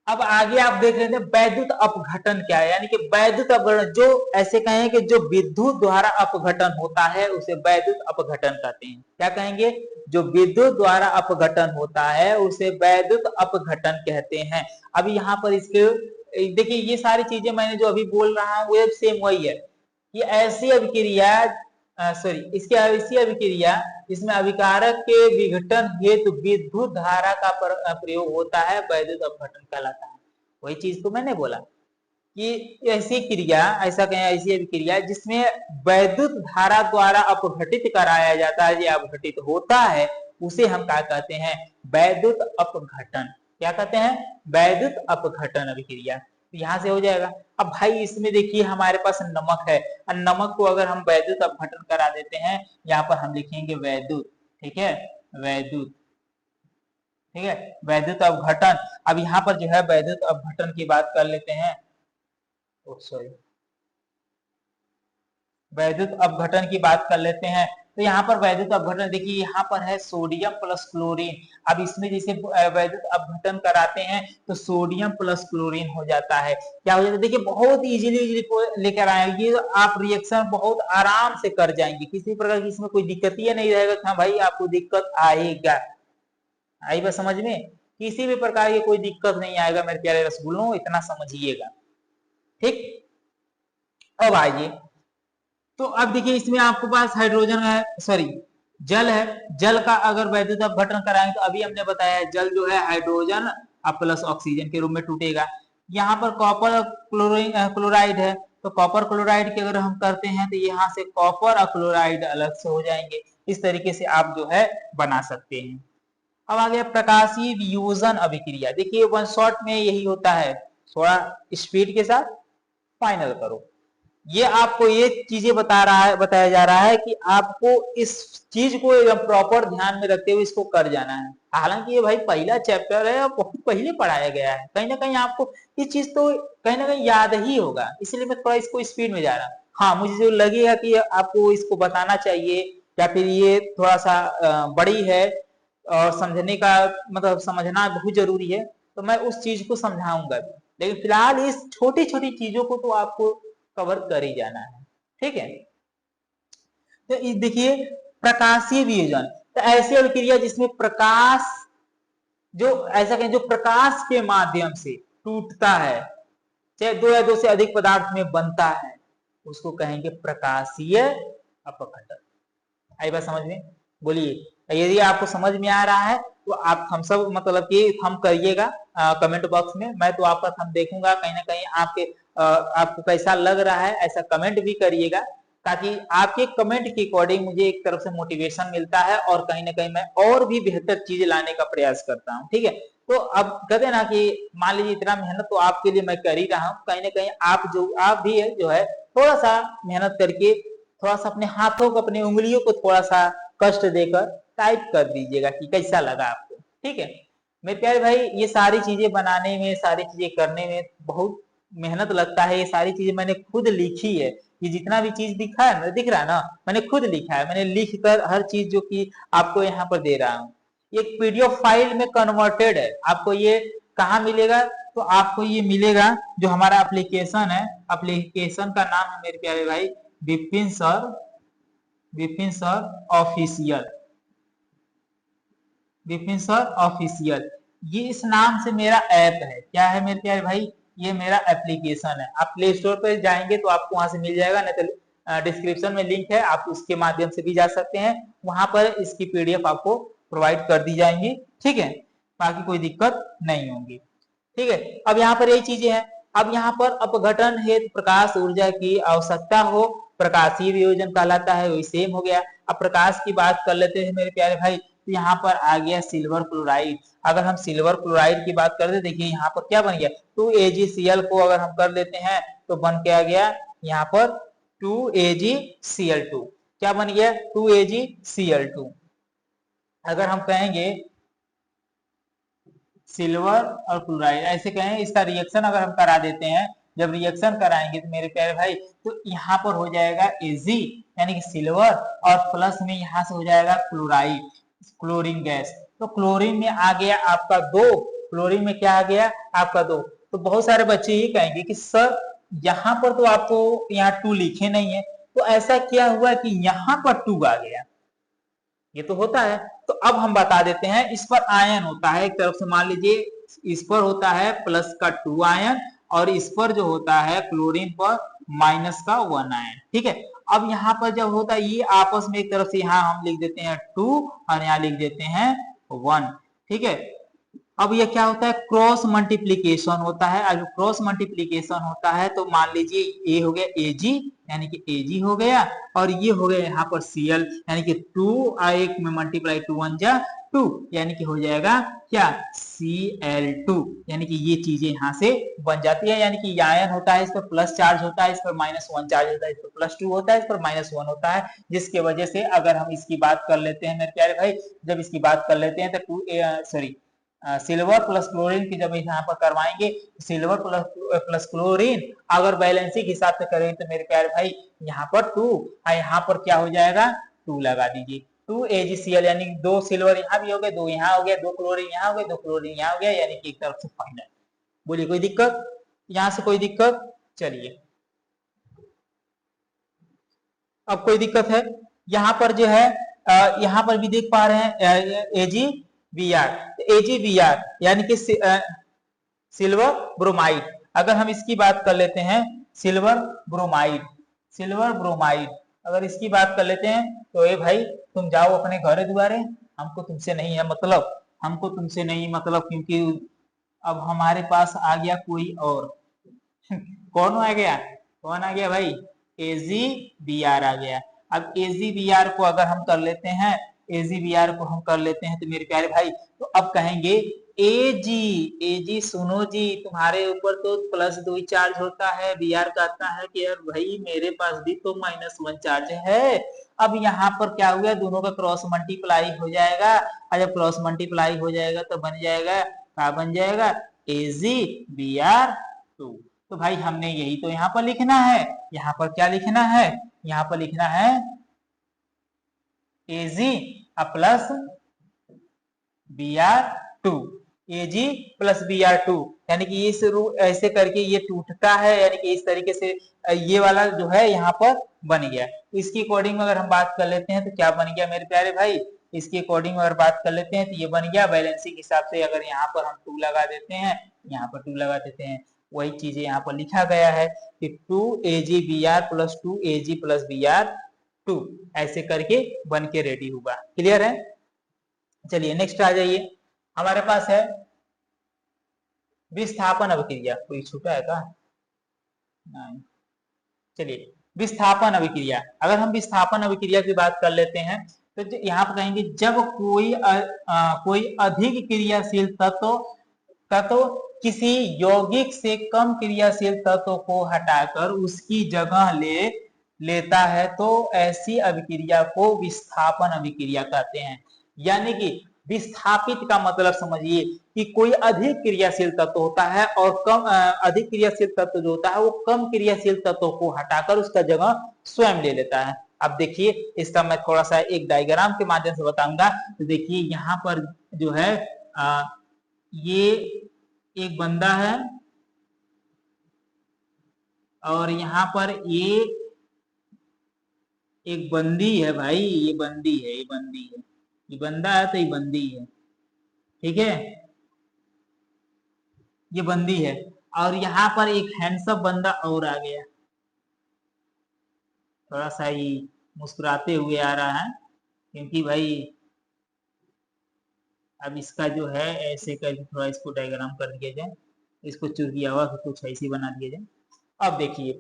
अब आगे आप देख रहे थे वैद्युत अपघटन क्या है, यानी कि वैद्युत अपघटन, जो ऐसे कहें कि जो विद्युत द्वारा अपघटन होता है उसे वैद्युत अपघटन कहते हैं। क्या कहेंगे, जो विद्युत द्वारा अपघटन होता है उसे वैद्युत अपघटन कहते हैं। अब यहाँ पर इसके देखिए ये सारी चीजें मैंने जो अभी बोल रहा हूँ वो सेम वही है कि ऐसी अभिक्रिया, सॉरी इसकी ऐसी अभिक्रिया जिसमें अभिकारक के विघटन हेतु विद्युत धारा का प्रयोग होता है वैद्युत अपघटन कहलाता है। वही चीज तो मैंने बोला कि ऐसी क्रिया, ऐसा कहें ऐसी अभिक्रिया जिसमें वैद्युत धारा द्वारा अपघटित कराया जाता है, या अपघटित होता है, उसे हम क्या कहते हैं, वैद्युत अपघटन। क्या कहते हैं, वैद्युत अपघटन अभिक्रिया। यहां से हो जाएगा। अब भाई इसमें देखिए हमारे पास नमक है, और नमक को अगर हम वैद्युत अपघटन करा देते हैं, यहाँ पर हम लिखेंगे वैद्युत, ठीक है, वैद्युत, ठीक है, वैद्युत अपघटन। अब यहाँ पर जो है वैद्युत अपघटन की बात कर लेते हैं, सॉरी वैद्युत अपघटन की बात कर लेते हैं। तो यहाँ पर वैद्युत अपघटन देखिए यहाँ पर है सोडियम प्लस क्लोरीन। अब इसमें जैसे वैद्युत अपघटन कराते हैं तो सोडियम प्लस क्लोरीन हो जाता है। क्या हो जाता है, देखिए बहुत इजीली लेकर आए, ये आप रिएक्शन बहुत आराम से कर जाएंगे, किसी प्रकार की इसमें कोई दिक्कत ही नहीं रहेगा। हाँ भाई आपको दिक्कत आएगा, आई बात समझ में, किसी भी प्रकार की कोई दिक्कत नहीं आएगा मेरे प्यारे रसगुल्लों, इतना समझिएगा, ठीक। अब आइए, तो अब देखिए इसमें आपके पास हाइड्रोजन है, सॉरी जल है, जल का अगर वैद्युत अपघटन कराएंगे तो अभी हमने बताया है जल जो है हाइड्रोजन प्लस ऑक्सीजन के रूप में टूटेगा। यहाँ पर कॉपर क्लोराइड है, तो कॉपर क्लोराइड की अगर हम करते हैं तो यहाँ से कॉपर और क्लोराइड अलग से हो जाएंगे। इस तरीके से आप जो है बना सकते हैं। अब आ गया प्रकाशीय वियोजन अभिक्रिया। देखिए वन शॉट में यही होता है, थोड़ा स्पीड के साथ फाइनल करो। ये आपको ये चीजें बताया जा रहा है कि आपको इस चीज को एकदम प्रॉपर ध्यान में रखते हुए इसको कर जाना है। हालांकि ये भाई पहला चैप्टर है और बहुत पहले पढ़ाया गया है, कहीं ना कहीं आपको ये चीज तो कहीं ना कहीं याद ही होगा, इसलिए मैं थोड़ा इसको स्पीड में जा रहा हूँ। हाँ मुझे जो लगेगा कि आपको इसको बताना चाहिए या फिर ये थोड़ा सा बड़ी है और समझने का मतलब समझना बहुत जरूरी है, तो मैं उस चीज को समझाऊंगा भी, लेकिन फिलहाल इस छोटी छोटी चीजों को तो आपको कवर कर ही जाना है, ठीक है। तो देखिए प्रकाशीय वियोजन, तो ऐसी अभिक्रिया जिसमें प्रकाश, जो ऐसा कहें जो प्रकाश के माध्यम से टूटता है, चाहे दो या दो से अधिक पदार्थ में बनता है, उसको कहेंगे प्रकाशीय अपघटन। आई बात समझ में? बोलिए यदि आपको समझ में आ रहा है तो आप थम्स अप मतलब कि थंब करिएगा कमेंट बॉक्स में, मैं तो आपका थंब देखूंगा, कहीं ना कहीं आपको कैसा लग रहा है ऐसा कमेंट भी करिएगा, ताकि आपके कमेंट के अकॉर्डिंग मुझे एक तरफ से मोटिवेशन मिलता है और कहीं ना कहीं मैं और भी बेहतर चीज लाने का प्रयास करता हूँ, ठीक है। तो अब कहते हैं ना कि मान लीजिए इतना मेहनत तो आपके लिए मैं कर ही रहा हूँ, कहीं ना कहीं आप भी जो है थोड़ा सा मेहनत करके थोड़ा सा अपने हाथों को, अपनी उंगलियों को थोड़ा सा कष्ट देकर टाइप कर दीजिएगा कि कैसा लगा आपको, ठीक है। मेरे प्यारे भाई ये सारी चीजें बनाने में, सारी चीजें करने में बहुत मेहनत लगता है, ये सारी चीजें मैंने खुद लिखी है, ये जितना भी चीज दिख रहा है ना, मैंने खुद लिखा है, मैंने लिख कर हर चीज जो कि आपको यहाँ पर दे रहा हूँ, ये पीडीएफ फाइल में कन्वर्टेड है। आपको ये कहाँ मिलेगा? तो आपको ये मिलेगा जो हमारा एप्लीकेशन है, एप्लीकेशन का नाम है मेरे प्यारे भाई Vipin sir official, Vipin sir official, ये इस नाम से मेरा ऐप है। क्या है मेरे प्यारे भाई? ये मेरा एप्लीकेशन है। आप प्ले स्टोर पर जाएंगे तो आपको वहां से मिल जाएगा, नहीं तो डिस्क्रिप्शन में लिंक है, आप उसके माध्यम से भी जा सकते हैं, वहां पर इसकी पीडीएफ आपको प्रोवाइड कर दी जाएंगी, ठीक है। बाकी कोई दिक्कत नहीं होगी, ठीक है। अब यहाँ पर यही चीजें हैं। अब यहाँ पर अपघटन हेतु प्रकाश ऊर्जा की आवश्यकता हो, प्रकाशीय वियोजन कहलाता है, वही सेम हो गया। अब प्रकाश की बात कर लेते हैं मेरे प्यारे भाई, तो यहाँ पर आ गया सिल्वर क्लोराइड। अगर हम सिल्वर क्लोराइड की बात करते, देखिए यहाँ पर क्या बन गया, 2AgCl को अगर हम कर लेते हैं तो बन के आ गया यहाँ पर 2AgCl2। क्या बन गया? 2AgCl2। अगर हम कहेंगे सिल्वर और क्लोराइड ऐसे कहें, इसका रिएक्शन अगर हम करा देते हैं, जब रिएक्शन कराएंगे तो मेरे प्यारे भाई तो यहाँ पर हो जाएगा Ag यानी कि सिल्वर, और प्लस में यहाँ से हो जाएगा क्लोराइड, क्लोरीन गैस। तो क्लोरीन में आ गया आपका 2, क्लोरीन में क्या आ गया आपका 2। तो बहुत सारे बच्चे ये कहेंगे कि सर यहाँ पर तो आपको यहाँ 2 लिखे नहीं है, तो ऐसा क्या हुआ कि यहाँ पर 2 आ गया? ये तो होता है। तो अब हम बता देते हैं, इस पर आयन होता है एक तरफ से, मान लीजिए इस पर होता है प्लस का 2 आयन, और इस पर जो होता है क्लोरीन पर माइनस का 1 आयन, ठीक है। अब यहाँ पर जब होता है ये आपस में एक तरफ से यहाँ हम लिख देते हैं 2 और यहाँ लिख देते हैं 1, ठीक है। अब ये क्या होता है? क्रॉस मल्टीप्लीकेशन होता है। अब क्रॉस मल्टीप्लीकेशन होता है तो मान लीजिए ये हो गया Ag यानी कि Ag हो गया, और ये हो गया यहाँ पर Cl यानी कि 2 एक में मल्टीप्लाई 2 1 जा 2 यानी कि हो जाएगा क्या? Cl2। यानी कि ये चीजें यहाँ से बन जाती है, यानी कि आयन होता है, इस पर प्लस चार्ज होता है, इस पर -1 चार्ज होता है, इस पर +2 होता है, इस पर -1 होता है, जिसकी वजह से अगर हम इसकी बात कर लेते हैं मेरे प्यारे भाई, जब इसकी बात कर लेते हैं तो सिल्वर प्लस क्लोरीन की जब यहाँ पर करवाएंगे, सिल्वर प्लस क्लोरीन अगर बैलेंसिंग हिसाब से करें तो मेरे प्यारे भाई यहाँ पर 2 और यहाँ पर क्या हो जाएगा 2 लगा दीजिए, 2AgCl यानी 2 सिल्वर यहाँ भी हो गए, 2 यहाँ हो गया, 2 क्लोरीन यहाँ हो गए, 2 क्लोरीन यहाँ हो गया, यानी कि एक तरफ से फाइनल। बोलिए कोई दिक्कत? यहाँ से कोई दिक्कत? चलिए अब कोई दिक्कत है? यहाँ पर जो है यहाँ पर भी देख पा रहे हैं AgBr, AgBr यानी कि सिल्वर ब्रोमाइड। अगर हम इसकी बात कर लेते हैं सिल्वर ब्रोमाइड अगर इसकी बात कर लेते हैं तो ये भाई तुम जाओ अपने घरे दुआरे, हमको तुमसे नहीं है मतलब, क्योंकि अब हमारे पास आ गया कोई और कौन आ गया भाई? AgBr आ गया। अब AgBr को अगर हम कर लेते हैं, तो मेरे प्यारे भाई तो अब कहेंगे Ag सुनो जी, तुम्हारे ऊपर तो +2 चार्ज होता है, Br कहता है कि यार भाई मेरे पास भी तो -1 चार्ज है। अब यहाँ पर क्या हुआ, दोनों का क्रॉस मल्टीप्लाई हो जाएगा, और जब क्रॉस मल्टीप्लाई हो जाएगा तो बन जाएगा क्या? बन जाएगा AgBr2। तो भाई हमने यही तो यहाँ पर लिखना है, यहाँ पर क्या लिखना है? यहाँ पर लिखना है Ag plus Br2, Ag plus Br2 यानी कि इस ऐसे करके ये टूटता है, यानी कि इस तरीके से ये वाला जो है यहाँ पर बन गया। इसकी अकॉर्डिंग अगर हम बात कर लेते हैं तो क्या बन गया मेरे प्यारे भाई, इसकी अकॉर्डिंग अगर बात कर लेते हैं तो ये बन गया बैलेंसिंग हिसाब से। अगर यहाँ पर हम 2 लगा देते हैं, यहाँ पर 2 लगा देते हैं, वही चीजें यहाँ पर लिखा गया है कि 2AgBr plus 2Ag plus Br2 ऐसे करके बन के रेडी होगा। क्लियर है? चलिए नेक्स्ट आ जाइए, हमारे पास है विस्थापन अभिक्रिया। कोई छूटा है क्या? नहीं। चलिए विस्थापन अभिक्रिया, अगर हम विस्थापन अभिक्रिया की बात कर लेते हैं तो यहाँ पर कहेंगे जब कोई अधिक क्रियाशील तत्व किसी यौगिक से कम क्रियाशील तत्व को हटाकर उसकी जगह लेता है तो ऐसी अभिक्रिया को विस्थापन अभिक्रिया कहते हैं। यानी कि विस्थापित का मतलब समझिए कि कोई अधिक क्रियाशील तत्व होता है और अधिक क्रियाशील तत्व जो होता है वो कम क्रियाशील तत्व को हटाकर उसका जगह स्वयं ले लेता है। अब देखिए इसका मैं थोड़ा सा एक डायग्राम के माध्यम से बताऊंगा। तो देखिए यहाँ पर जो है ये एक बंदा है और यहाँ पर ये एक बंदी है भाई, ये बंदी है, ये बंदा है तो ये बंदी है, ठीक है, ये बंदी है। और यहाँ पर एक हैंडसम बंदा और आ गया, थोड़ा सा ही मुस्कुराते हुए आ रहा है, क्योंकि भाई अब इसका जो है ऐसे करके थोड़ा इसको डायग्राम कर दिया जाए, इसको चुरगियावा कुछ ऐसी बना दिया जाए। अब देखिए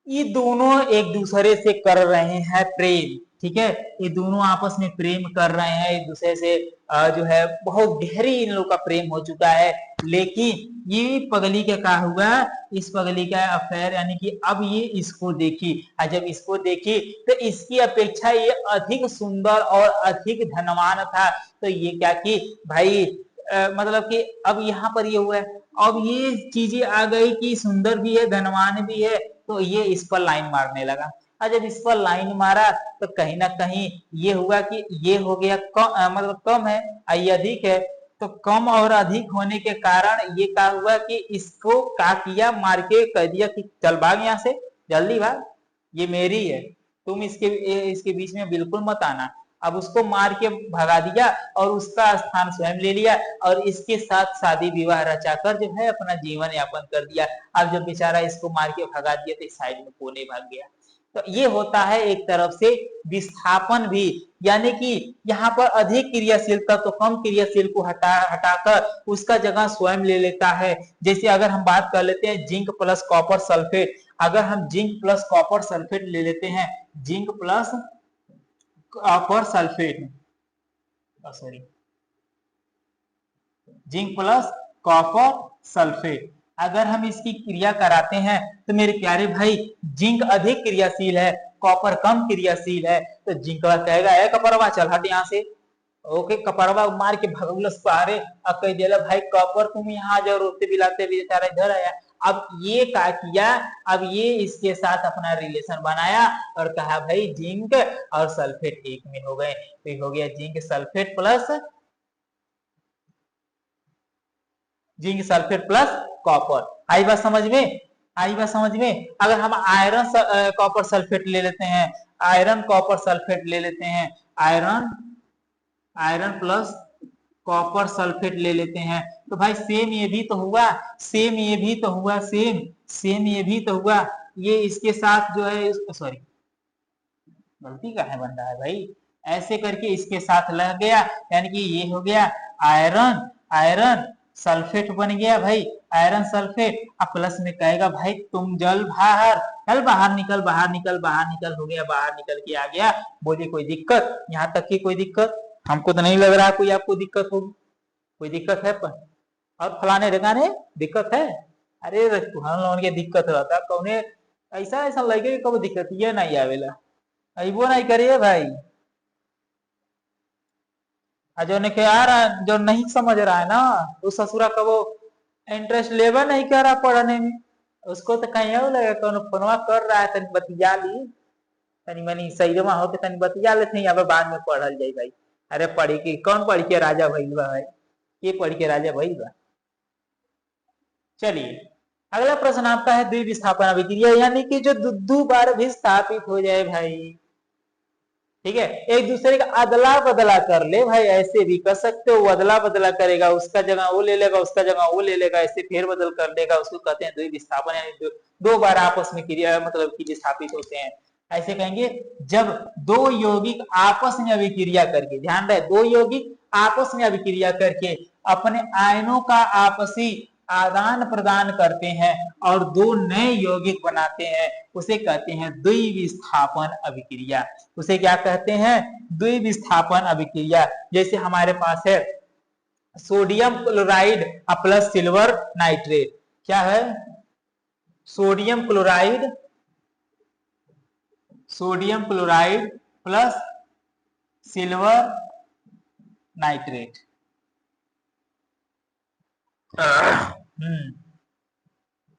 ये दोनों एक दूसरे से कर रहे हैं प्रेम, ठीक है, ये दोनों आपस में प्रेम कर रहे हैं एक दूसरे से, जो है बहुत गहरी इन लोगों का प्रेम हो चुका है। लेकिन ये पगली का क्या हुआ, इस पगली का अफेयर, यानी कि अब ये इसको देखी, जब इसको देखी तो इसकी अपेक्षा ये अधिक सुंदर और अधिक धनवान था। तो ये क्या कि भाई मतलब कि अब यहाँ पर ये हुआ है, अब ये चीजें आ गई कि सुंदर भी है धनवान भी है, तो ये इस पर लाइन मारने लगा। और जब इस पर लाइन मारा तो कहीं ना कहीं ये हुआ कि ये हो गया मतलब कम है, ये अधिक है, तो कम और अधिक होने के कारण ये क्या हुआ कि इसको क्या किया, मार के कह दिया कि चल भाग यहाँ से, जल्दी भाग, ये मेरी है, तुम इसके बीच में बिल्कुल मत आना। अब उसको मार के भगा दिया और उसका स्थान स्वयं ले लिया और इसके साथ शादी विवाह रचाकर जो है अपना जीवन यापन कर दिया। अब जब बेचारा इसको मार के भगा दिया तो साइड में कोने भाग गया। तो ये होता है एक तरफ से विस्थापन भी, यानी कि यहाँ पर अधिक क्रियाशील तत्व कम क्रियाशील को हटाकर उसका जगह स्वयं ले लेता है। जैसे अगर हम बात कर लेते हैं जिंक प्लस कॉपर सल्फेट, अगर हम जिंक प्लस कॉपर सल्फेट ले लेते हैं, zinc plus copper sulphate, sorry zinc plus copper sulphate, अगर हम इसकी क्रिया कराते हैं तो मेरे प्यारे भाई जिंक अधिक क्रियाशील है, कॉपर कम क्रियाशील है, तो जिंक कहेगा ए कपरवा चल हट यहाँ से, ओके, कपरवा मार के भगुलस पारे अब कह दिया भाई कॉपर तुम यहाँ जाओ, रोते बिलाते बेचारा इधर आया। अब ये क्या किया, अब ये इसके साथ अपना रिलेशन बनाया और कहा भाई जिंक और सल्फेट एक में हो गए, तो हो गया जिंक सल्फेट प्लस कॉपर। आई बात समझ में, आई बात समझ में। अगर हम आयरन कॉपर सल्फेट ले लेते हैं, आयरन कॉपर सल्फेट ले लेते हैं, आयरन प्लस कॉपर सल्फेट ले लेते हैं, तो भाई सेम ये भी तो हुआ, सेम ये भी तो हुआ, सेम ये भी तो हुआ, ये इसके साथ जो है, सॉरी गलती का है बंदा है भाई, ऐसे करके इसके साथ लग गया, यानी कि ये हो गया आयरन सल्फेट बन गया भाई, आयरन सल्फेट। अब प्लस में कहेगा भाई तुम जल बाहर, चल बाहर निकल, बाहर निकल, बाहर निकल, हो गया बाहर निकल के आ गया। बोलिए कोई दिक्कत, यहाँ तक की कोई दिक्कत हमको तो नहीं लग रहा कोई आपको दिक्कत होगी, कोई दिक्कत है पर और फलाने ठिकाने दिक्कत है, अरे हम लोगों के दिक्कत रहता कौने ऐसा ऐसा लगे कब दिक्कत ये नहीं आवेला, वो नहीं करिए भाई। जो नहीं आ रहा, जो नहीं समझ रहा है ना, उस ससुरा का वो इंटरेस्ट लेवल नहीं कर रहा पढ़ने में, उसको तो कहीं और लगे कौन फोनवा कर रहा है, तनी बतिया ली, तनी मनी सही हो के तनी बतिया लेते हैं, यहाँ बाद में पढ़ल जाए भाई। अरे पढ़ी के कौन पढ़ के राजा भइल बा भाई, ये पढ़ के राजा भइल बा। चलिए अगला प्रश्न आपका है द्विविस्थापन अभिक्रिया, यानी कि जो दो बार विस्थापित हो जाए भाई, ठीक है, एक दूसरे का अदला बदला कर ले भाई, ऐसे भी कर सकते हो, वो अदला बदला करेगा, उसका जगह वो ले लेगा, उसका जगह वो ले लेगा, ऐसे फेर बदल कर लेगा, उसको कहते हैं द्विविस्थापन, यानी दो बार आपस में क्रिया मतलब कि विस्थापित होते हैं। ऐसे कहेंगे जब दो यौगिक आपस में अभिक्रिया करके, ध्यान रहे, दो यौगिक आपस में अभिक्रिया करके अपने आयनों का आपसी आदान प्रदान करते हैं और दो नए यौगिक बनाते हैं, उसे कहते हैं द्विविस्थापन अभिक्रिया। उसे क्या कहते हैं? द्विविस्थापन अभिक्रिया। जैसे हमारे पास है sodium chloride plus silver nitrate, क्या है? Sodium chloride plus silver nitrate.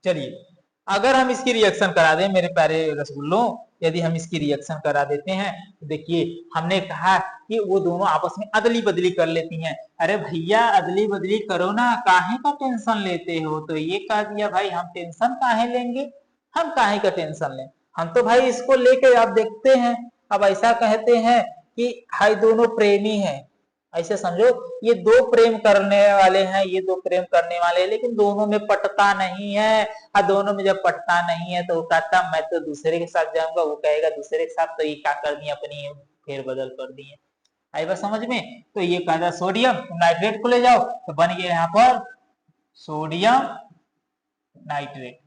चलिए अगर हम इसकी रिएक्शन करा दें मेरे प्यारे रसगुल्लों, यदि हम इसकी रिएक्शन करा देते हैं तो देखिए हमने कहा कि वो दोनों आपस में अदली बदली कर लेती हैं। अरे भैया अदली बदली करो ना, काहे का टेंशन लेते हो? तो ये कह दिया भाई हम टेंशन काहे लेंगे, हम काहे का टेंशन लें, हम तो भाई इसको लेके आप देखते हैं। अब ऐसा कहते हैं कि भाई दोनों प्रेमी हैं, ऐसे समझो ये दो प्रेम करने वाले हैं, ये दो प्रेम करने वाले हैं, लेकिन दोनों में पटता नहीं है। और दोनों में जब पटता नहीं है तो वो कहता मैं तो दूसरे के साथ जाऊंगा, वो कहेगा दूसरे के साथ, तो ये क्या कर दिए, अपनी फेर बदल कर दिए। आई बात समझ में? तो ये कहता सोडियम नाइट्रेट को ले जाओ, तो बन गया यहाँ पर sodium nitrate.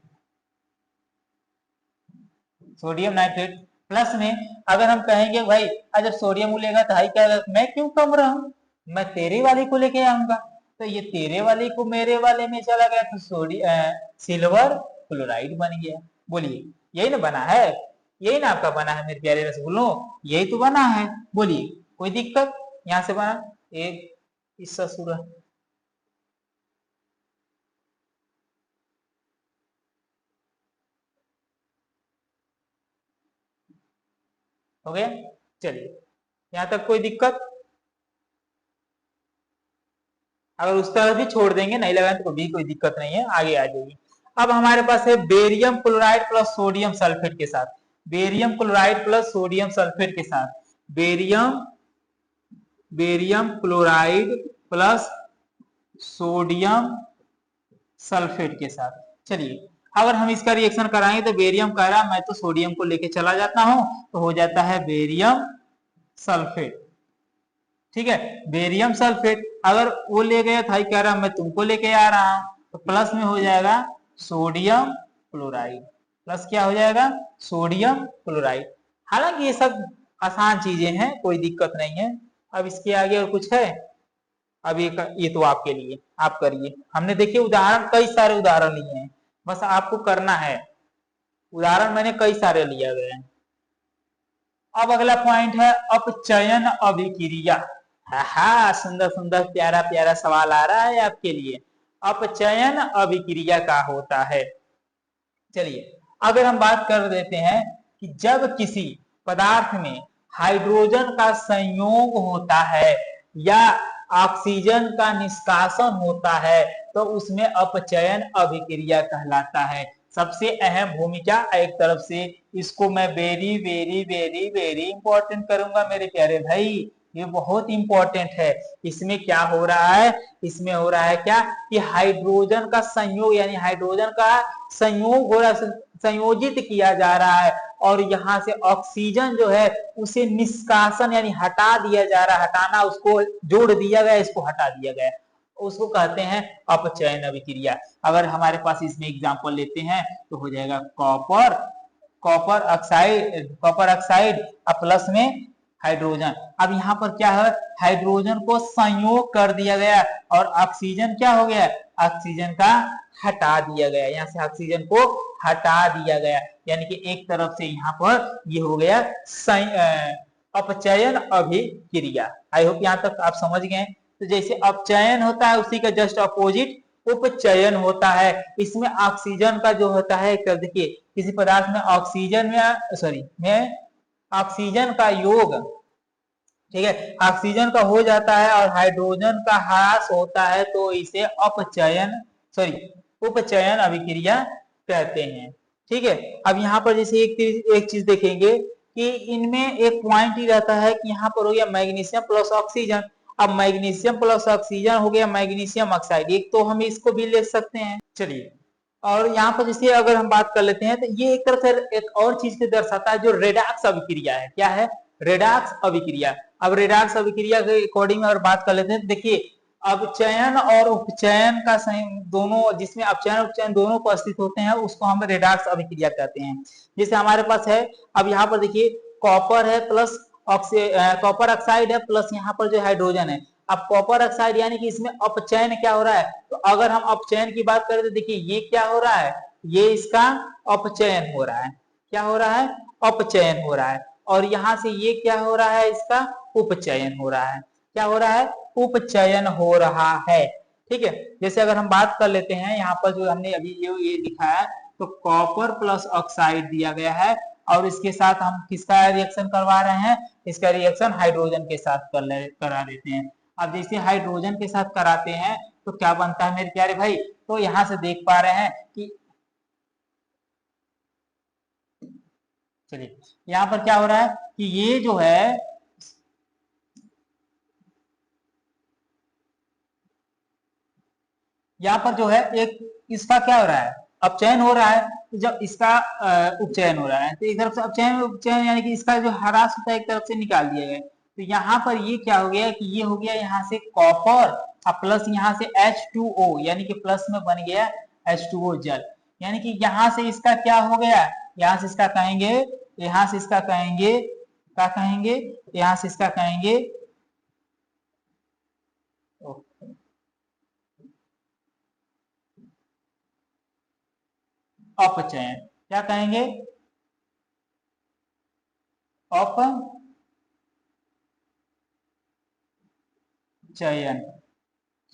Sodium nitrate plus में अगर हम कहेंगे भाई जब सोडियम लेगा तो हाई क्या, मैं क्यों कम रहूं, मैं तेरे वाले को लेके आऊंगा, तो ये तेरे वाले को मेरे वाले में चला गया तो सिल्वर क्लोराइड बन गया। बोलिए यही ना बना है, यही ना आपका बना है मेरे प्यारे रसगुल्लों, यही तो बना है। बोलिए कोई दिक्कत? यहां से बना एक इसका सूरा हो गया। चलिए यहां तक कोई दिक्कत? अगर उस तरह भी छोड़ देंगे नहीं लगाए तो भी कोई दिक्कत नहीं है, आगे आ जाइए। अब हमारे पास है barium chloride plus sodium sulphate के साथ, barium chloride plus sodium sulphate के साथ, barium chloride plus sodium sulphate के साथ। चलिए अगर हम इसका रिएक्शन कराएंगे तो बेरियम कह रहा मैं तो सोडियम को लेके चला जाता हूं, तो हो जाता है बेरियम सल्फेट। ठीक है, बेरियम सल्फेट अगर वो ले गया था, कह रहा मैं तुमको लेके आ रहा हूं, तो प्लस में हो जाएगा सोडियम क्लोराइड, प्लस क्या हो जाएगा? Sodium chloride. हालांकि ये सब आसान चीजें हैं, कोई दिक्कत नहीं है। अब इसके आगे और कुछ है? अब ये तो आपके लिए, आप करिए। हमने देखिए उदाहरण, कई सारे उदाहरण लिए हैं, बस आपको करना है। उदाहरण मैंने कई सारे लिया गए हैं। अब अगला पॉइंट है अपचयन अभिक्रिया। हा सुंदर सुंदर प्यारा प्यारा सवाल आ रहा है आपके लिए। अपचयन अभिक्रिया का होता है। चलिए अगर हम बात कर देते हैं कि जब किसी पदार्थ में हाइड्रोजन का संयोग होता है या ऑक्सीजन का निष्कासन होता है तो उसमें अपचयन अभिक्रिया कहलाता है। सबसे अहम भूमिका एक तरफ से, इसको मैं very very very very important करूंगा मेरे प्यारे भाई, ये बहुत इंपॉर्टेंट है। इसमें क्या हो रहा है? इसमें हो रहा है क्या कि हाइड्रोजन का संयोग, यानी हाइड्रोजन का संयोग हो रहा है, संयोजित किया जा रहा है, और यहाँ से ऑक्सीजन जो है उसे निष्कासन यानी हटा दिया जा रहा है, हटाना, उसको जोड़ दिया गया, इसको हटा दिया गया, उसको कहते हैं अपचयन अभिक्रिया। अगर हमारे पास इसमें एग्जांपल लेते हैं तो हो जाएगा कॉपर ऑक्साइड प्लस में हाइड्रोजन। अब यहाँ पर क्या है, हाइड्रोजन को संयोग कर दिया गया और ऑक्सीजन क्या हो गया, ऑक्सीजन का हटा दिया गया, यहाँ से ऑक्सीजन को हटा दिया गया, यानी कि एक तरफ से यहाँ पर ये हो गया अपचयन अभिक्रिया। आई होप यहाँ तक आप समझ गए। तो जैसे अपचयन होता है उसी का जस्ट अपोजिट उपचयन होता है। इसमें ऑक्सीजन का जो होता है, देखिए किसी पदार्थ में ऑक्सीजन में ऑक्सीजन का योग, ठीक है, ऑक्सीजन का हो जाता है और हाइड्रोजन का ह्रास होता है, तो इसे उपचयन अभिक्रिया कहते हैं। ठीक है, अब यहाँ पर जैसे एक चीज देखेंगे कि इनमें एक पॉइंट ही रहता है कि यहाँ पर हो गया मैग्नीशियम प्लस ऑक्सीजन। अब मैग्नीशियम प्लस ऑक्सीजन हो गया मैग्नीशियम ऑक्साइड, एक तो हम इसको भी ले सकते हैं। चलिए, और यहाँ पर जैसे अगर हम बात कर लेते हैं तो ये एक तरह से एक और चीज को दर्शाता है जो रेडॉक्स अभिक्रिया है। क्या है? रेडॉक्स अभिक्रिया। अब रेडॉक्स अभिक्रिया के अकॉर्डिंग अगर बात कर लेते हैं तो देखिए, अपचयन और उपचयन का दोनों, जिसमें अपचयन उपचयन दोनों उपस्थित होते हैं, उसको हम रेडॉक्स अभिक्रिया कहते हैं। जैसे हमारे पास है, अब यहाँ पर देखिए कॉपर है प्लस कॉपर ऑक्साइड है प्लस यहाँ पर जो हाइड्रोजन है। अब कॉपर ऑक्साइड यानी कि इसमें अपचयन क्या हो रहा है, तो अगर हम अपचयन की बात करें तो देखिए ये क्या हो रहा है, ये इसका अपचयन हो रहा है। क्या हो रहा है? अपचयन हो रहा है। और यहाँ से ये क्या हो रहा है, इसका उपचयन हो रहा है। क्या हो रहा है? उपचयन हो रहा है। ठीक है, जैसे अगर हम बात कर लेते हैं यहाँ पर जो हमने अभी ये लिखा है, तो कॉपर प्लस ऑक्साइड दिया गया है और इसके साथ हम किसका रिएक्शन करवा रहे हैं, इसका रिएक्शन हाइड्रोजन के साथ करा देते हैं। अब जैसे हाइड्रोजन के साथ कराते हैं तो क्या बनता है मेरे प्यारे भाई, तो यहाँ से देख पा रहे हैं कि चलिए यहाँ पर क्या हो रहा है कि ये जो है यहाँ पर जो है एक इसका क्या हो रहा है, अपचयन हो रहा है। तो जब इसका उपचयन हो रहा है तो एक तरफ से अपचयन उपचयन यानी कि इसका जो ह्रास होता है एक तरफ से निकाल दिया गया। तो यहाँ पर ये क्या हो गया कि ये हो गया यहाँ से कॉपर और प्लस यहाँ से H2O, यानी कि प्लस में बन गया H2O जल। यानी कि यहाँ से इसका क्या हो गया, यहाँ से इसका कहेंगे, यहाँ से इसका कहेंगे, क्या कहेंगे, यहाँ से इसका कहेंगे अपचयन। क्या कहेंगे? अपचयन।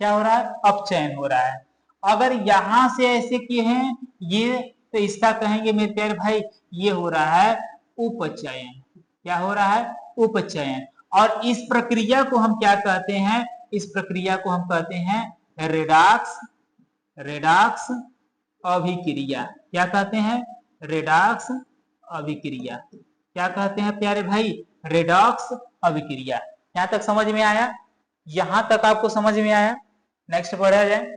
क्या हो रहा है? अपचयन हो रहा है। अगर यहां से ऐसे किए हैं ये, तो इसका कहेंगे मेरे प्यारे भाई ये हो रहा है उपचयन। क्या हो रहा है? उपचयन। और इस प्रक्रिया को हम क्या कहते हैं, इस प्रक्रिया को हम कहते हैं रेडॉक्स, रेडॉक्स अभिक्रिया। क्या कहते हैं? रेडॉक्स अभिक्रिया। क्या कहते हैं प्यारे भाई? रेडॉक्स अभिक्रिया। यहां तक समझ में आया? यहां तक आपको समझ में आया? नेक्स्ट पढ़ा जाए।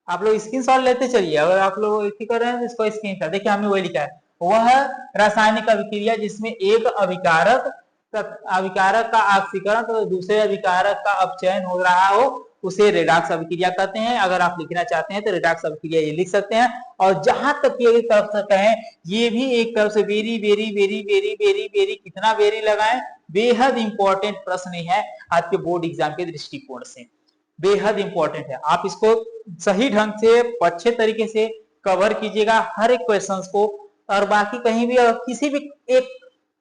आप लोग स्क्रीनशॉट लेते चलिए, अगर आप लोग इसी कर रहे हैं तो इसको स्क्रीनशॉट देखिए, हमने वही लिखा है, वह रासायनिक अभिक्रिया जिसमें एक अभिकारक का ऑक्सीकरण तो दूसरे अभिकारक का अपचयन हो रहा हो उसे रेडॉक्स अभिक्रिया कहते हैं। अगर आप लिखना चाहते हैं तो रेडॉक्स अभिक्रिया ये लिख सकते हैं। और जहां तक ये एक तरफ से कहें, ये भी एक तरफ से very very very very very very कितना वेरी लगाएं, बेहद इंपॉर्टेंट प्रश्न है आज के बोर्ड एग्जाम के दृष्टिकोण से, बेहद इंपॉर्टेंट है। आप इसको सही ढंग से अच्छे तरीके से कवर कीजिएगा हर एक क्वेश्चंस को। और बाकी कहीं भी अगर किसी भी एक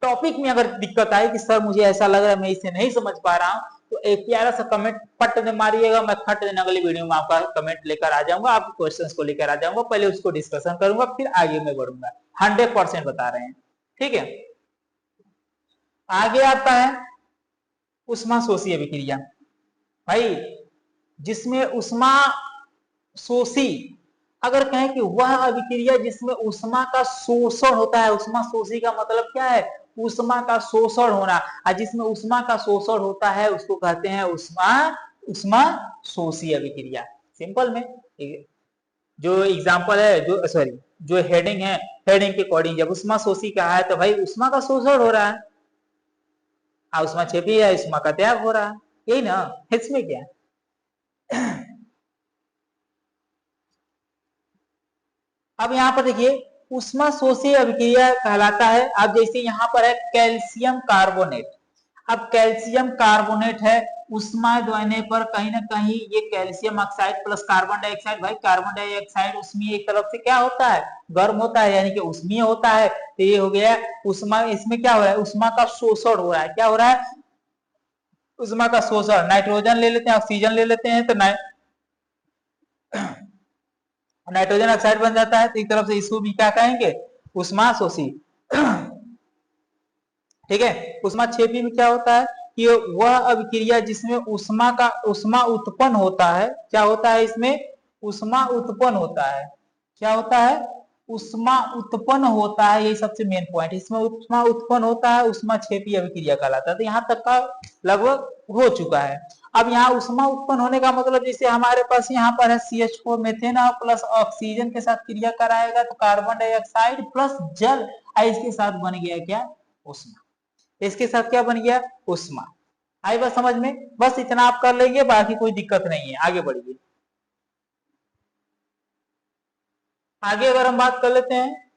टॉपिक में अगर दिक्कत आए कि सर मुझे ऐसा लग रहा है मैं इसे नहीं समझ पा रहा हूं, तो एक प्यारा सा कमेंट फट दे मारिएगा, मैं फट देने अगली वीडियो में आपका कमेंट लेकर आ जाऊंगा, आपके क्वेश्चंस को लेकर आ जाऊंगा, पहले उसको डिस्कशन करूंगा फिर आगे मैं बढ़ूंगा। 100% बता रहे हैं। ठीक है, आगे आपका है उष्माशोषी अभिक्रिया। भाई जिसमें उष्मा शोषी, अगर कहें कि वह अभिक्रिया जिसमें उष्मा का शोषण होता है, उष्मा शोषी का मतलब क्या है, उष्मा का शोषण होना, और जिसमें उष्मा का शोषण होता है उसको कहते हैं उष्मा शोषी अभिक्रिया। सिंपल में जो एग्जांपल है, जो सॉरी जो हेडिंग है, हेडिंग के अकॉर्डिंग जब उष्मा शोषी कहा है तो भाई उष्मा का शोषण हो रहा है, उष्मा छिपी है, उष्मा का त्याग हो रहा है, यही ना, इसमें क्या। अब यहाँ पर देखिए उष्मा शोषी अभिक्रिया कहलाता है। अब जैसे यहाँ पर है कैल्शियम कार्बोनेट, अब कैल्शियम कार्बोनेट है, उष्मा देने पर कहीं ना कहीं ये calcium oxide plus carbon dioxide, भाई कार्बन डाइऑक्साइड उष्मीय एक तरफ से क्या होता है, गर्म होता है, यानी कि उष्मीय होता है। तो ये हो गया उष्मा, इसमें क्या हो रहा है, उष्मा का शोषण हो रहा है। क्या हो रहा है? उष्मा का शोषण। नाइट्रोजन ले लेते हैं, ऑक्सीजन ले लेते हैं, तो नाइट्रोजन ऑक्साइड बन जाता है। तो एक तरफ से इसको भी क्या कहेंगे, उष्मा शोषी। ठीक है, उष्मा क्षेपी में क्या होता है, कि वह अभिक्रिया जिसमें उष्मा उत्पन्न होता है, क्या होता है इसमें, उष्मा उत्पन्न होता है, क्या होता है, उष्मा उत्पन्न होता है, यही सबसे मेन पॉइंट, इसमें उष्मा उत्पन्न होता है, उष्मा क्षेपी अभिक्रिया कहलाता है। तो यहाँ तक का लगभग हो चुका है। अब यहाँ उष्मा उत्पन्न होने का मतलब जैसे हमारे पास यहाँ पर है CH4 मेथेन प्लस ऑक्सीजन के साथ क्रिया कराएगा तो कार्बन डाइऑक्साइड प्लस जल, इसके साथ बन गया क्या, उष्मा। इसके साथ क्या बन गया, उष्मा। आई बात समझ में, बस इतना आप कर लेंगे, बाकी कोई दिक्कत नहीं है। आगे बढ़िए, आगे अगर हम बात कर लेते हैं,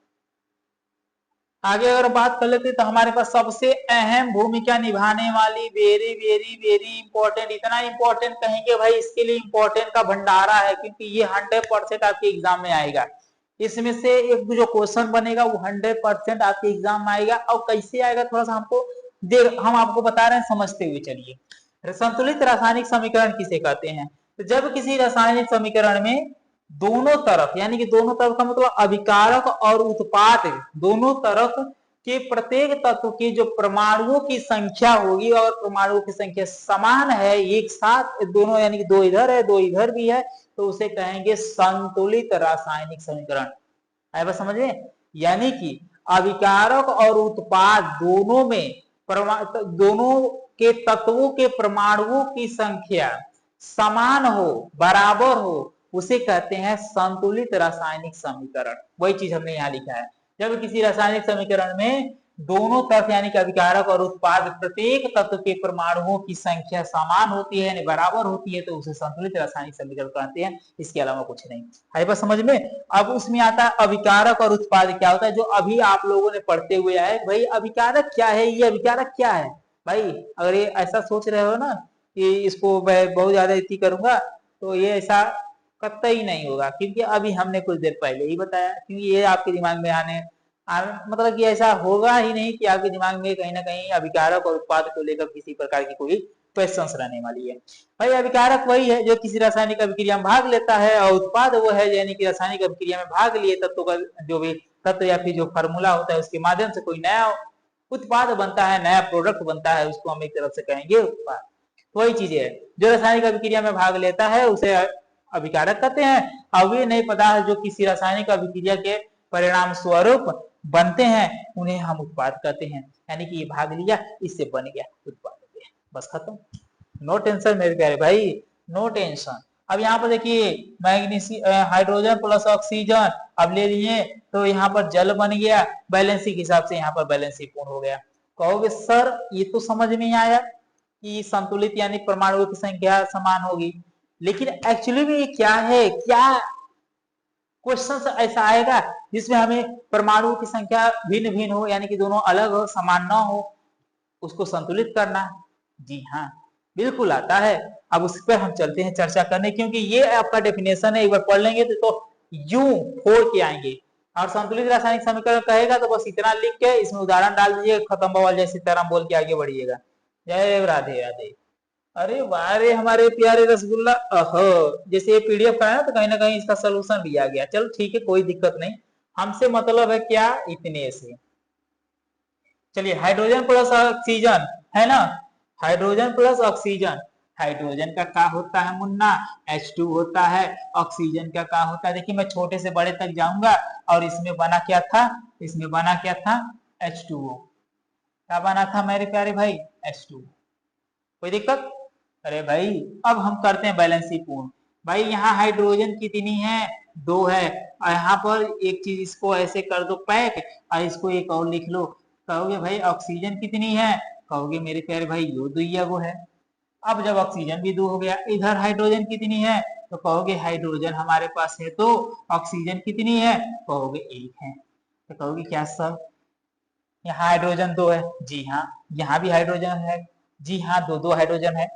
तो हमारे पास सबसे अहम भूमिका निभाने वाली, वेरी वेरी वेरी इंपॉर्टेंट, इतना इंपॉर्टेंट कहेंगे भाई, इसके लिए इंपॉर्टेंट का भंडारा है, क्योंकि ये 100% आपके एग्जाम में आएगा। इसमें से एक जो क्वेश्चन बनेगा वो 100% आपके एग्जाम में आएगा। और कैसे आएगा थोड़ा सा हम आपको बता रहे हैं, समझते हुए चलिए। संतुलित रासायनिक समीकरण किसे कहते हैं, तो जब किसी रासायनिक समीकरण में दोनों तरफ, यानी कि दोनों तरफ का मतलब अभिकारक और उत्पाद, दोनों तरफ के प्रत्येक तत्व की जो परमाणुओं की संख्या होगी और परमाणुओं की संख्या समान है एक साथ, दोनों यानी कि दो इधर है दो इधर भी है, तो उसे कहेंगे संतुलित रासायनिक समीकरण। है बस समझ में, यानी कि अभिकारक और उत्पाद दोनों में दोनों के तत्वों के परमाणुओं की संख्या समान हो, बराबर हो, उसे कहते हैं संतुलित रासायनिक समीकरण। वही चीज हमने यहाँ लिखा है, जब किसी रासायनिक समीकरण में दोनों तरफ यानी कि अभिकारक और उत्पाद प्रत्येक तत्व के परमाणुओं की संख्या समान होती है यानी बराबर होती है, तो उसे संतुलित रासायनिक समीकरण कहते हैं। इसके अलावा कुछ नहीं है, बस समझ में। अब उसमें आता है अभिकारक और उत्पाद क्या होता है, जो अभी आप लोगों ने पढ़ते हुए आए। भाई अभिकारक क्या है, ये अभिकारक क्या है भाई, अगर ये ऐसा सोच रहे हो ना कि इसको मैं बहुत ज्यादा इतनी करूंगा, तो ये ऐसा कतई नहीं होगा, क्योंकि अभी हमने कुछ देर पहले ही बताया। क्योंकि ये आपके दिमाग में मतलब कि ऐसा होगा ही नहीं कि आपके दिमाग में कहीं ना कहीं अभिकारक और उत्पाद को लेकर किसी प्रकार की कोई क्वेश्चंस रहने वाली है। भाई अभिकारक वही है जो किसी रासायनिक अभिक्रिया में भाग लेता है, और उत्पाद वो है यानी कि रासायनिक अभिक्रिया में भाग लिए तत्व का जो भी तत्व या फिर जो फार्मूला होता है उसके माध्यम से कोई नया उत्पाद बनता है, नया प्रोडक्ट बनता है, उसको हम एक तरफ से कहेंगे उत्पाद। वही चीज है, जो रासायनिक अभिक्रिया में भाग लेता है उसे अभिकारक कहते हैं। अब वे नए पदार्थ जो किसी रासायनिक अभिक्रिया के परिणाम स्वरूप बनते हैं उन्हें हम उत्पाद कहते हैं। यानी कि ये भाग लिया, इससे बन गया उत्पाद, बस खत्म। नो टेंशन मेरे प्यारे भाई, नो टेंशन। अब यहाँ पर देखिए मैग्नीशियम हाइड्रोजन प्लस ऑक्सीजन अब ले लिए, तो यहाँ पर जल बन गया, बैलेंसी के हिसाब से यहाँ पर बैलेंसी पूर्ण हो गया। कहोगे सर ये तो समझ में आया कि संतुलित यानी परमाणुओं की संख्या समान होगी, लेकिन एक्चुअली में ये क्या है, क्या क्वेश्चन ऐसा आएगा जिसमें हमें परमाणुओं की संख्या भिन्न भिन्न हो, यानी कि दोनों अलग हो, समान ना हो, उसको संतुलित करना? जी हाँ, बिल्कुल आता है। अब उस पर हम चलते हैं चर्चा करने, क्योंकि ये आपका डेफिनेशन है, एक बार पढ़ लेंगे तो यूं फोड़ के आएंगे। और संतुलित रासायनिक समीकरण कहेगा तो बस इतना लिख के इसमें उदाहरण डाल दीजिए, खत्म बवाल, जय सीताराम बोल के आगे बढ़िएगा। जय राधे राधे। अरे वाह रे हमारे प्यारे रसगुल्ला, जैसे ये पीडीएफ का है ना, तो कहीं ना कहीं इसका सोल्यूशन भी आ गया। चलो ठीक है, कोई दिक्कत नहीं, हमसे मतलब है क्या, इतने से। चलिए हाइड्रोजन प्लस ऑक्सीजन है ना, हाइड्रोजन प्लस ऑक्सीजन, हाइड्रोजन का क्या होता है मुन्ना, H2 होता है। ऑक्सीजन का क्या होता है, देखिए मैं छोटे से बड़े तक जाऊंगा, और इसमें बना क्या था, इसमें बना क्या था, H2O। क्या बना था मेरे प्यारे भाई, H2। कोई दिक्कत? अरे भाई अब हम करते हैं बैलेंसी पूर्ण। भाई यहाँ हाइड्रोजन कितनी है, 2 है, और यहाँ पर एक चीज इसको ऐसे कर दो पैक, और इसको एक और लिख लो। कहोगे भाई ऑक्सीजन कितनी है, कहोगे मेरे प्यारे भाई यो दुइया वो है। अब जब ऑक्सीजन भी 2 हो गया, इधर हाइड्रोजन कितनी है, तो कहोगे हाइड्रोजन हमारे पास है, तो ऑक्सीजन कितनी है, कहोगे 1 है। तो कहोगे क्या सर यहाँ हाइड्रोजन 2 है, जी हाँ, यहाँ भी हाइड्रोजन है, जी हाँ, 2 हाइड्रोजन है।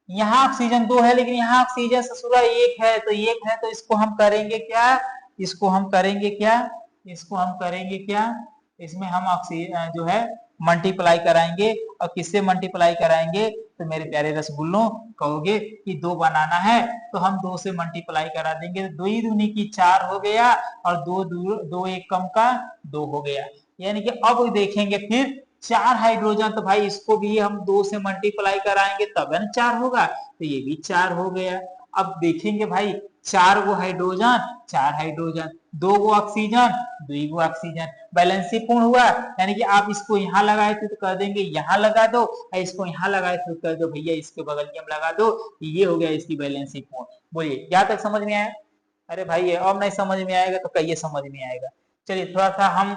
यहाँ ऑक्सीजन 2 है, लेकिन यहाँ ऑक्सीजन ससुरा 1 है, तो 1 है, तो इसको हम करेंगे क्या, इसको हम करेंगे क्या, इसको हम करेंगे क्या, इसमें हम ऑक्सीजन जो है मल्टीप्लाई कराएंगे। और किससे मल्टीप्लाई कराएंगे, तो मेरे प्यारे रसगुल्लों कहोगे कि 2 बनाना है, तो हम 2 से मल्टीप्लाई करा देंगे, 2 दूनी की 4 हो गया, और 2 1 कम का 2 हो गया। यानी कि अब देखेंगे फिर 4 हाइड्रोजन, तो भाई इसको भी हम 2 से मल्टीप्लाई कराएंगे तब न 4 होगा, तो ये भी 4 हो गया। अब देखेंगे भाई 4 गो हाइड्रोजन, 4 हाइड्रोजन, 2 गो ऑक्सीजन, 2 गो ऑक्सीजन, बैलेंसी पूर्ण हुआ। यानी कि आप इसको यहाँ लगाए थे तो कह देंगे यहाँ लगा दो, इसको यहाँ लगाए थे तो कह दो भैया इसके बगल में लगा दो, ये हो गया इसकी बैलेंसी पूर्ण। बोलिए यहाँ तक समझ में आया? अरे भाई अब नहीं समझ में आएगा तो कहिए समझ में आएगा। चलिए थोड़ा सा हम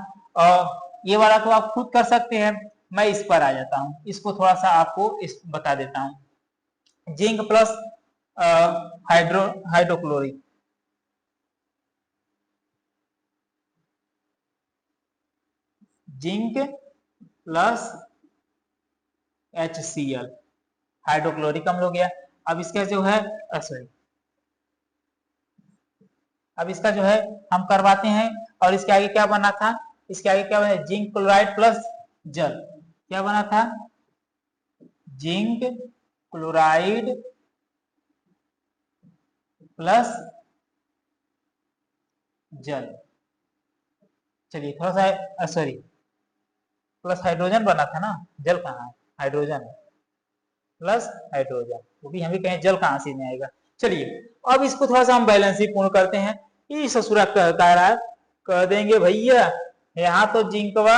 ये वाला तो आप खुद कर सकते हैं, मैं इस पर आ जाता हूँ, इसको थोड़ा सा आपको बता देता हूँ। Zinc plus hydrochloric, zinc plus HCl, hydrochloric अम्ल हो गया। अब इसका जो है सॉरी, अब इसका जो है हम करवाते हैं, और इसके आगे क्या बना था, इसके आगे क्या बना, जिंक क्लोराइड प्लस जल, क्या बना था, जिंक क्लोराइड प्लस जल। चलिए थोड़ा सा सॉरी, प्लस हाइड्रोजन बना था ना, जल कहाँ है, हाइड्रोजन प्लस हाइड्रोजन, वो भी हम भी कहें जल कहाँ से में आएगा। चलिए अब इसको थोड़ा सा हम बैलेंसिंग पूर्ण करते हैं। ये ससुरा कह रहा है, कह देंगे भैया यहाँ तो जिंकवा,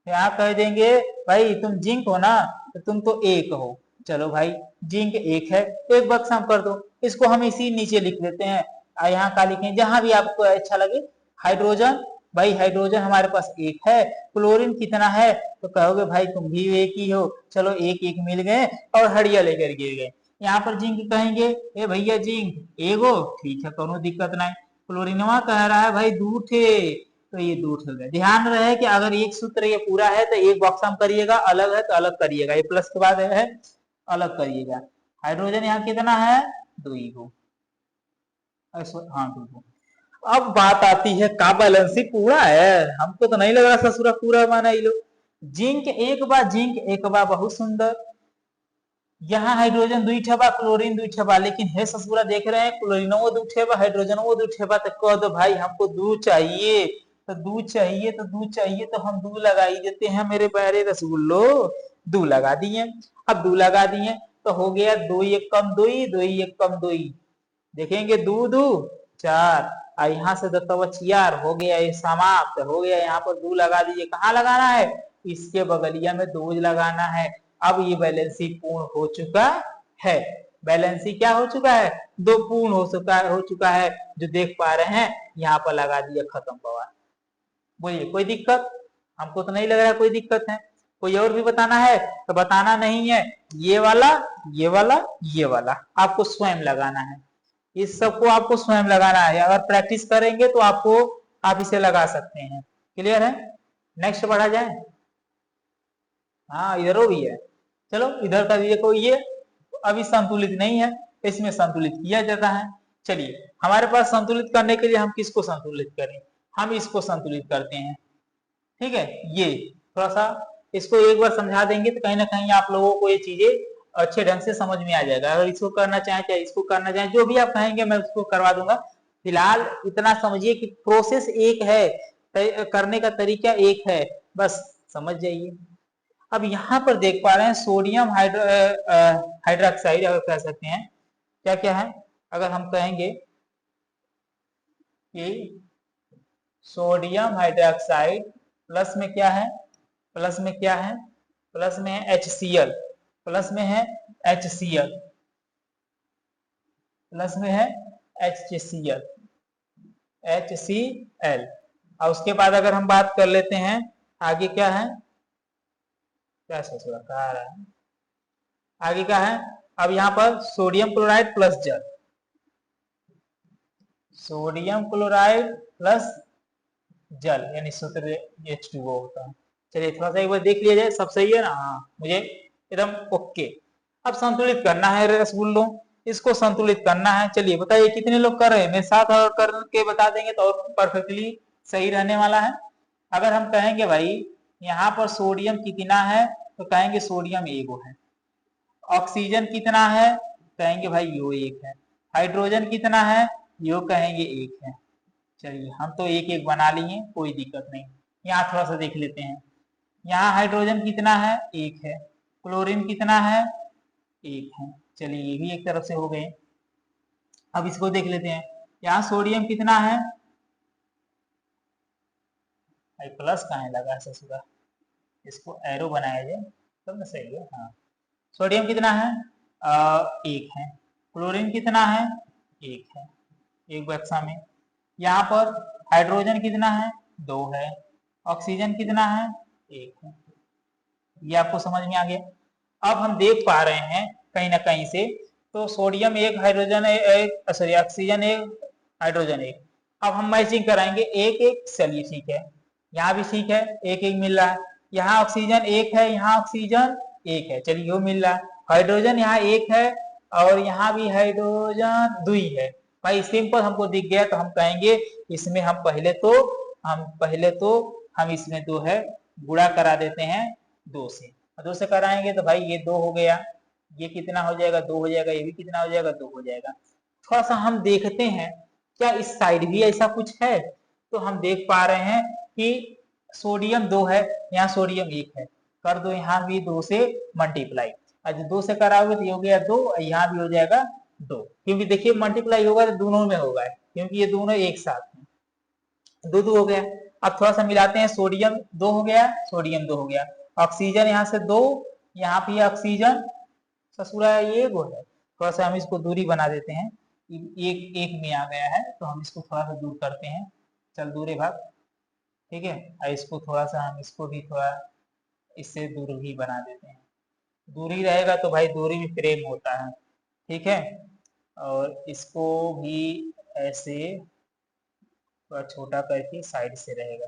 यहाँ कह देंगे भाई तुम जिंक हो ना, तो तुम तो एक हो, चलो भाई जिंक एक है, एक बक्स हम कर दो, इसको हम इसी नीचे लिख देते हैं, यहाँ का लिखें जहां भी आपको अच्छा लगे। हाइड्रोजन, भाई हाइड्रोजन हमारे पास एक है, क्लोरीन कितना है, तो कहोगे भाई तुम भी एक ही हो, चलो एक एक मिल गए और हड़िया लेकर गिर गए। यहाँ पर जिंक कहेंगे, ए भैया जिंक एगो, ठीक है कोनो दिक्कत नहीं। क्लोरीनवा कह रहा है भाई दू थे, तो ये दो हो गया। ध्यान रहे कि अगर एक सूत्र ये पूरा है तो एक बॉक्स हम करिएगा, अलग है तो अलग करिएगा, ये प्लस के बाद है अलग करिएगा। हाइड्रोजन यहाँ कितना है, 2 हाँ 2। अब बात आती है का बैलेंसिंग पूरा है, हमको तो नहीं लग रहा ससुरा पूरा माना ये लोग। जिंक एक बा बहुत सुंदर, यहाँ हाइड्रोजन 2 ठेबा, क्लोरीन 2 ठेबा, लेकिन है ससुरा देख रहे हैं क्लोरीनो 2 ठेबा, हाइड्रोजन 2 ठेबा, तो कह दो भाई हमको 2 चाहिए, तो 2 चाहिए तो 2 चाहिए तो हम 2 लगा ही देते हैं मेरे प्यारे रसगुल्लो, 2 लगा दिए। अब 2 लगा दिए तो हो गया 2 1 कम 2, 2 1 कम 2, देखेंगे 2 2 4, और यहाँ से 2 4 हो गया, ये समाप्त हो गया। यहाँ पर 2 लगा दीजिए, कहाँ लगाना है, इसके बगलिया में 2 लगाना है। अब ये बैलेंसी पूर्ण हो चुका है, बैलेंसी क्या हो चुका है, 2 पूर्ण हो चुका है, जो देख पा रहे हैं यहाँ पर लगा दिया, खत्म बवाल। बोलिए कोई दिक्कत, हमको तो नहीं लग रहा कोई दिक्कत है। कोई और भी बताना है तो बताना नहीं है, ये वाला ये वाला ये वाला आपको स्वयं लगाना है, इस सबको आपको स्वयं लगाना है। अगर प्रैक्टिस करेंगे तो आपको आप इसे लगा सकते हैं। क्लियर है? नेक्स्ट बढ़ा जाए। हाँ इधरों भी है, चलो इधर का देखो, ये अभी संतुलित नहीं है, इसमें संतुलित किया जाता है। चलिए हमारे पास संतुलित करने के लिए हम किसको संतुलित करें, हम इसको संतुलित करते हैं। ठीक है, ये थोड़ा सा इसको एक बार समझा देंगे तो कहीं ना कहीं आप लोगों को ये चीजें अच्छे ढंग से समझ में आ जाएगा। अगर इसको करना चाहें चाहे इसको करना चाहें, जो भी आप कहेंगे मैं उसको करवा दूंगा। फिलहाल इतना समझिए कि प्रोसेस एक है, करने का तरीका एक है, बस समझ जाइए। अब यहाँ पर देख पा रहे हैं सोडियम हाइड्रोक्साइड अगर कह सकते हैं, क्या क्या है, अगर हम कहेंगे कि सोडियम हाइड्रोक्साइड प्लस में क्या है, प्लस में क्या है, प्लस में है HCl, प्लस में है HCl, प्लस में है HCl, HCl। और उसके बाद अगर हम बात कर लेते हैं आगे क्या है, क्या ससुरा कहा रहा है, आगे क्या है, अब यहाँ पर सोडियम क्लोराइड प्लस जल, सोडियम क्लोराइड प्लस जल यानी सूत्र H2O होता है। चलिए थोड़ा सा एक बार देख लिया जाए, सब सही है ना, हाँ मुझे एकदम ओके। अब संतुलित करना है रसगुल्लों, इसको संतुलित करना है। चलिए बताइए कितने लोग कर रहे हैं, मेरे साथ और करके बता देंगे तो और परफेक्टली सही रहने वाला है। अगर हम कहेंगे भाई यहाँ पर सोडियम कितना है, तो कहेंगे सोडियम एगो है। ऑक्सीजन कितना है, कहेंगे भाई यो एक है। हाइड्रोजन कितना है, यो कहेंगे एक है। चलिए हम तो एक एक बना लिए, कोई दिक्कत नहीं। यहाँ थोड़ा सा देख लेते हैं। यहाँ हाइड्रोजन कितना है, 1 है। क्लोरीन कितना है, 1 है। चलिए ये भी एक तरफ से हो गए। अब इसको देख लेते हैं, यहाँ सोडियम कितना है, प्लस कहाँ है लगा ससुरा, इसको एरो बनाया जाए तब ना सही है। हाँ, सोडियम कितना है, 1 है। क्लोरीन कितना है, 1 है, एक बक्सा में। यहाँ पर हाइड्रोजन कितना है, 2 है। ऑक्सीजन कितना है, 1 है। ये आपको समझ में आ गया। अब हम देख पा रहे हैं कहीं ना कहीं से, तो sodium 1, hydrogen 1, sorry oxygen 1, hydrogen 1। अब हम मैचिंग कराएंगे 1 1, चलिए ठीक है, यहाँ भी ठीक है, 1 1 मिल रहा है। यहाँ ऑक्सीजन 1 है, यहाँ ऑक्सीजन 1 है, चलिए वो मिल रहा है। हाइड्रोजन यहाँ 1 है और यहाँ भी हाइड्रोजन 2 है। भाई सिंपल हमको दिख गया, तो हम कहेंगे इसमें हम पहले तो हम इसमें 2 है गुणा करा देते हैं 2 से। 2 से कराएंगे तो भाई ये 2 हो गया, ये कितना हो जाएगा, 2 हो जाएगा, ये भी कितना हो जाएगा, 2 हो जाएगा। थोड़ा सा हम देखते हैं क्या इस साइड भी ऐसा कुछ है, तो हम देख पा रहे हैं कि सोडियम 2 है, यहाँ सोडियम 1 है, कर दो यहाँ भी 2 से मल्टीप्लाई। आज 2 से कराओगे तो ये हो गया 2, यहाँ भी हो जाएगा 2, क्योंकि देखिए मल्टीप्लाई होगा तो दोनों में होगा, क्योंकि ये दोनों एक साथ हैं। 2 2 हो गया। अब थोड़ा सा मिलाते हैं, सोडियम 2 हो गया, सोडियम 2 हो गया। ऑक्सीजन यहाँ से 2, यहाँ पे ऑक्सीजन ससुरा ये वो है। थोड़ा सा हम इसको दूरी बना देते हैं, एक एक में आ गया है, तो हम इसको थोड़ा सा दूर करते हैं। चल दूर भाग, ठीक है। और इसको थोड़ा सा हम इसको भी थोड़ा इससे दूर ही बना देते हैं। दूरी रहेगा तो भाई दूरी भी प्रेम होता है, ठीक है। और इसको भी ऐसे थोड़ा छोटा करके साइड से रहेगा,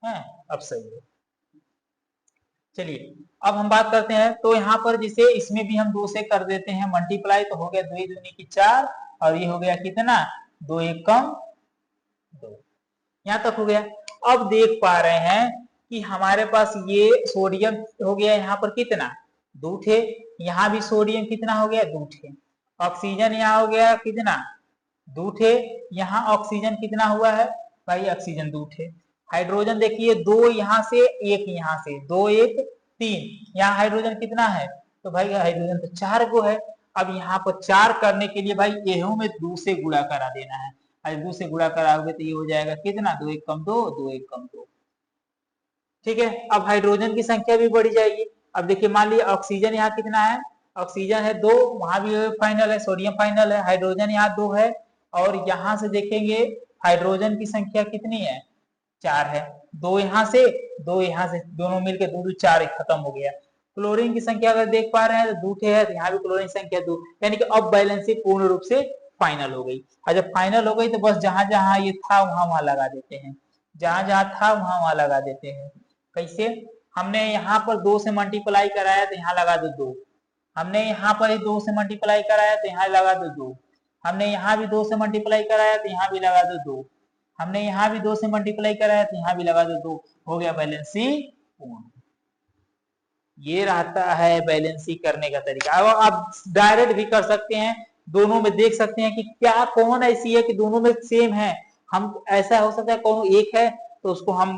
हाँ अब सही है। चलिए अब हम बात करते हैं, तो यहाँ पर जिसे इसमें भी हम 2 से कर देते हैं मल्टीप्लाई, तो हो गया 2 दूनी की 4, और ये हो गया कितना, 2 1 कम 2, यहाँ तक हो गया। अब देख पा रहे हैं कि हमारे पास ये सोडियम हो गया यहाँ पर कितना, 2 थे। यहाँ भी सोडियम कितना हो गया, 2 थे। ऑक्सीजन यहाँ हो गया कितना, 2 थे। यहाँ ऑक्सीजन कितना हुआ है भाई, ऑक्सीजन 2 थे। हाइड्रोजन देखिए 2 यहाँ से 1 यहाँ से, 2 1 3, यहाँ हाइड्रोजन कितना है, तो भाई हाइड्रोजन तो 4 गो है। अब यहाँ पर 4 करने के लिए भाई एहो में 2 से गुणा करा देना है। आज 2 से गुणा कराओगे तो ये हो जाएगा कितना, 2 1 कम 2, 2 1 कम 2, ठीक है। अब हाइड्रोजन की संख्या भी बढ़ जाएगी। अब देखिए मान लीजिए ऑक्सीजन यहाँ कितना है, ऑक्सीजन है 2, वहां भी फाइनल है, सोडियम फाइनल है। हाइड्रोजन यहाँ 2 है, और यहाँ से देखेंगे हाइड्रोजन की संख्या कितनी है, 4 है। 2 यहाँ से 2 यहाँ से, दोनों मिलकर 2 2 4 खत्म हो गया। क्लोरीन की संख्या अगर देख पा रहे हैं तो 2 है, तो यहाँ भी क्लोरीन संख्या 2, यानी कि अब बैलेंसिंग पूर्ण रूप से फाइनल हो गई। और जब फाइनल हो गई तो बस जहां जहां ये था वहां लगा देते हैं, जहां जहां था वहां लगा देते हैं। कैसे, हमने यहाँ पर 2 से मल्टीप्लाई कराया तो यहाँ लगा दो 2, हमने यहाँ पर 2 से मल्टीप्लाई कराया तो यहाँ लगा दो 2, हमने यहाँ भी 2 से मल्टीप्लाई कराया तो यहाँ भी लगा दो 2, हमने यहाँ भी 2 से मल्टीप्लाई कराया तो यहाँ भी लगा दो 2, हो गया बैलेंसी पूर्ण। ये रहता है बैलेंसी करने का तरीका। अब आप डायरेक्ट भी कर सकते हैं, दोनों में देख सकते हैं कि क्या कौन ऐसी है कि दोनों में सेम है। हम ऐसा हो सकता है कौन एक है तो उसको हम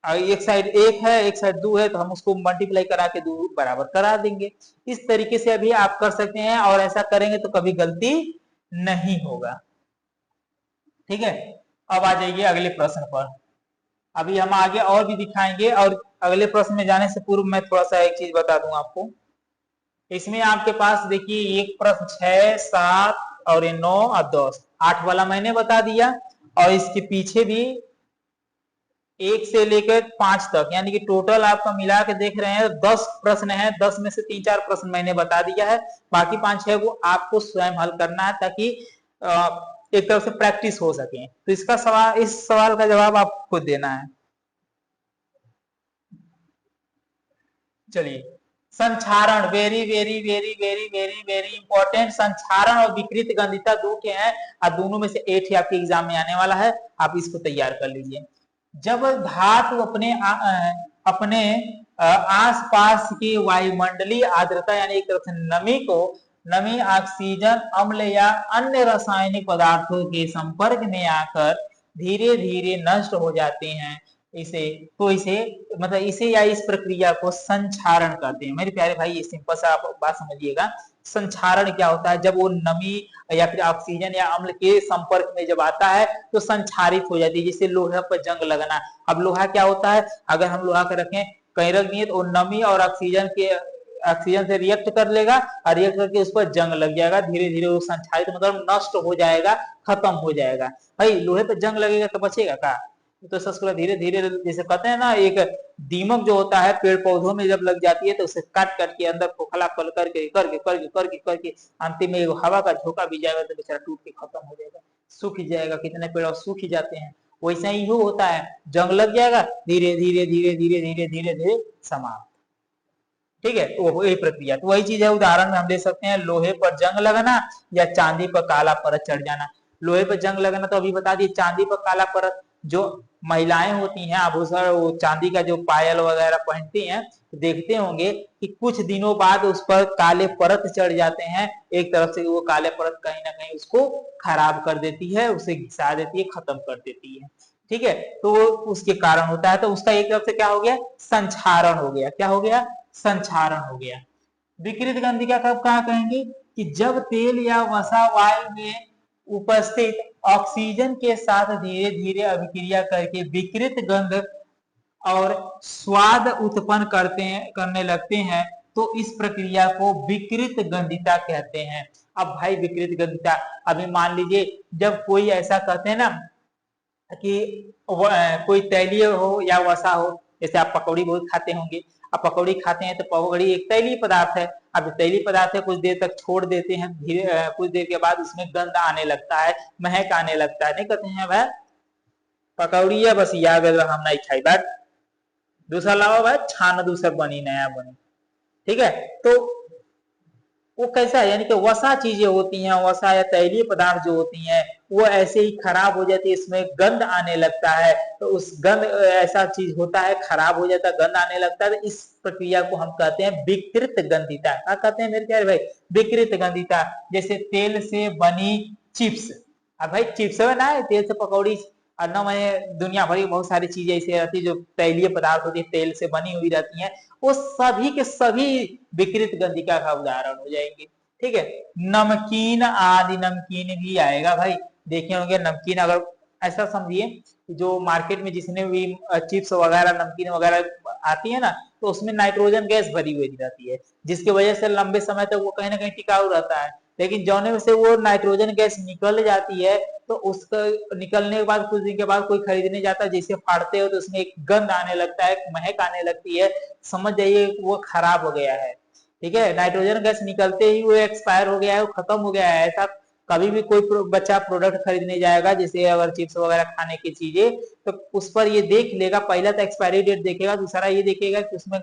एक साइड 1 है एक साइड 2 है तो हम उसको मल्टीप्लाई करा के 2 बराबर करा देंगे। इस तरीके से अभी आप कर सकते हैं, और ऐसा करेंगे तो कभी गलती नहीं होगा, ठीक है। अब आ जाइए अगले प्रश्न पर। अभी हम आगे और भी दिखाएंगे, और अगले प्रश्न में जाने से पूर्व मैं थोड़ा सा एक चीज बता दूं आपको। इसमें आपके पास देखिए एक प्रश्न 6 7 और 9 और 10, 8 वाला मैंने बता दिया, और इसके पीछे भी 1 से लेकर 5 तक, यानी कि टोटल आपका मिला के देख रहे हैं 10 प्रश्न है। 10 में से 3-4 प्रश्न मैंने बता दिया है, बाकी 5-6 को आपको स्वयं हल करना है, ताकि एक तरफ से प्रैक्टिस हो सके। तो इसका सवाल, इस सवाल का जवाब आपको खुद देना है। चलिए, संक्षारण, very very very very very very important. संक्षारण और विकृत गंधिता 2 के हैं, और दोनों में से 8 ही आपके एग्जाम में आने वाला है, आप इसको तैयार कर लीजिए। जब धातु अपने आसपास की वायुमंडलीय आर्द्रता यानी एक तरफ से नमी ऑक्सीजन अम्ल या अन्य रासायनिक पदार्थों के संपर्क में आकर धीरे धीरे नष्ट हो जाते हैं, इसे तो इसे मतलब इसे या इस प्रक्रिया को संक्षारण कहते हैं। मेरे प्यारे भाई ये सिंपल सा आप बात समझिएगा। संक्षारण क्या होता है? जब वो नमी या फिर ऑक्सीजन या अम्ल के संपर्क में जब आता है तो संक्षारित हो जाती है, जैसे लोहे पर जंग लगना। अब लोहा क्या होता है? अगर हम लोहा को रखें कहीं रख दिए तो नमी और ऑक्सीजन से रिएक्ट कर लेगा और रिएक्ट करके उस पर जंग लग जाएगा, धीरे धीरे वो संक्षारित मतलब नष्ट हो जाएगा, खत्म हो जाएगा। भाई लोहे पर जंग लगेगा तो बचेगा का? तो सस्कुला धीरे धीरे, जैसे कहते हैं ना, एक दीमक जो होता है पेड़ पौधों में जब लग जाती है तो उसे काट काट के अंदर खोखला खोल करके करके करके करके करके अंतिम में हवा का झोंका भी जाएगा तो बेचारा टूट के खत्म हो जाएगा, सूख जाएगा। कितने पेड़ सूख ही जाते हैं। वैसा ही होता है, जंग लग जाएगा, धीरे धीरे धीरे धीरे धीरे धीरे धीरे समाप्त। ठीक है, तो वही प्रक्रिया, तो वही चीज है। उदाहरण में हम ले सकते हैं लोहे पर जंग लगना या चांदी पर काला परत चढ़ जाना। लोहे पर जंग लगना तो अभी बता दिए, चांदी पर काला परत, जो महिलाएं होती हैं आभूषण वो चांदी का जो पायल वगैरह पहनती हैं, तो देखते होंगे कि कुछ दिनों बाद उस पर काले परत चढ़ जाते हैं। एक तरफ से वो काले परत कहीं ना कहीं उसको खराब कर देती है, उसे घिसा देती है, खत्म कर देती है। ठीक है, तो वो उसके कारण होता है। तो उसका एक तरफ से क्या हो गया? संक्षारण हो गया। क्या हो गया? संक्षारण हो गया। विकृत गंधिका कब कहा कहेंगे? कि जब तेल या वसा वायु में उपस्थित ऑक्सीजन के साथ धीरे धीरे अभिक्रिया करके विकृत गंध और स्वाद उत्पन्न करने लगते हैं, तो इस प्रक्रिया को विकृत गंधिता कहते हैं। अब भाई विकृत गंधिता, अभी मान लीजिए जब कोई ऐसा कहते हैं ना कि कोई तैलीय हो या वसा हो, जैसे आप पकौड़ी बहुत खाते होंगे, आप पकौड़ी खाते हैं तो पकौड़ी एक तैलीय पदार्थ है। अब तैलीय पदार्थ है, कुछ देर तक छोड़ देते हैं, धीरे कुछ देर के बाद उसमें गंध आने लगता है, महक आने लगता है, नहीं कहते हैं भाई पकौड़ी है बस या हम नहीं खाई बात दूसरा लाओ भाई छान दूसरा बनी नया बनी। ठीक है, तो वो कैसा है, यानी कि वसा चीजें होती हैं, वसा या तैलीय पदार्थ जो होती हैं वो ऐसे ही खराब हो जाती है, इसमें गंध आने लगता है। तो उस गंध ऐसा चीज होता है, खराब हो जाता है, गंध आने लगता है, तो इस प्रक्रिया को हम कहते हैं विकृत गंधिता। क्या कहते हैं मेरे प्यारे भाई? विकृत गंधिता। जैसे तेल से बनी चिप्स, अब भाई चिप्स ना है तेल से पकौड़ी, और न मैं दुनिया भर की बहुत सारी चीजें ऐसी रहती है जो तैलीय पदार्थ होती है, तेल से बनी हुई रहती हैं, वो सभी के सभी विकृत गंधिका का उदाहरण हो जाएंगे। ठीक है, नमकीन आदि, नमकीन भी आएगा भाई, देखे होंगे नमकीन। अगर ऐसा समझिए जो मार्केट में जितने भी चिप्स वगैरह नमकीन वगैरह आती है ना, तो उसमें नाइट्रोजन गैस भरी हुई रहती है, जिसकी वजह से लंबे समय तक वो कहीं ना कहीं टिकाऊ रहता है। लेकिन जौने से वो नाइट्रोजन गैस निकल जाती है, तो उसका निकलने के बाद कुछ दिन के बाद कोई खरीदने जाता है, जैसे फाड़ते हो तो उसमें एक गंध आने लगता है, महक आने लगती है, समझ जाइए वो खराब हो गया है। ठीक है, नाइट्रोजन गैस निकलते ही वो एक्सपायर हो गया है, वो खत्म हो गया है। ऐसा कभी भी कोई बच्चा प्रोडक्ट खरीदने जाएगा, जैसे अगर चिप्स वगैरह खाने की चीजें, तो उस पर ये देख लेगा, पहला तो एक्सपायरी डेट देखेगा, दूसरा ये देखेगा कि उसमें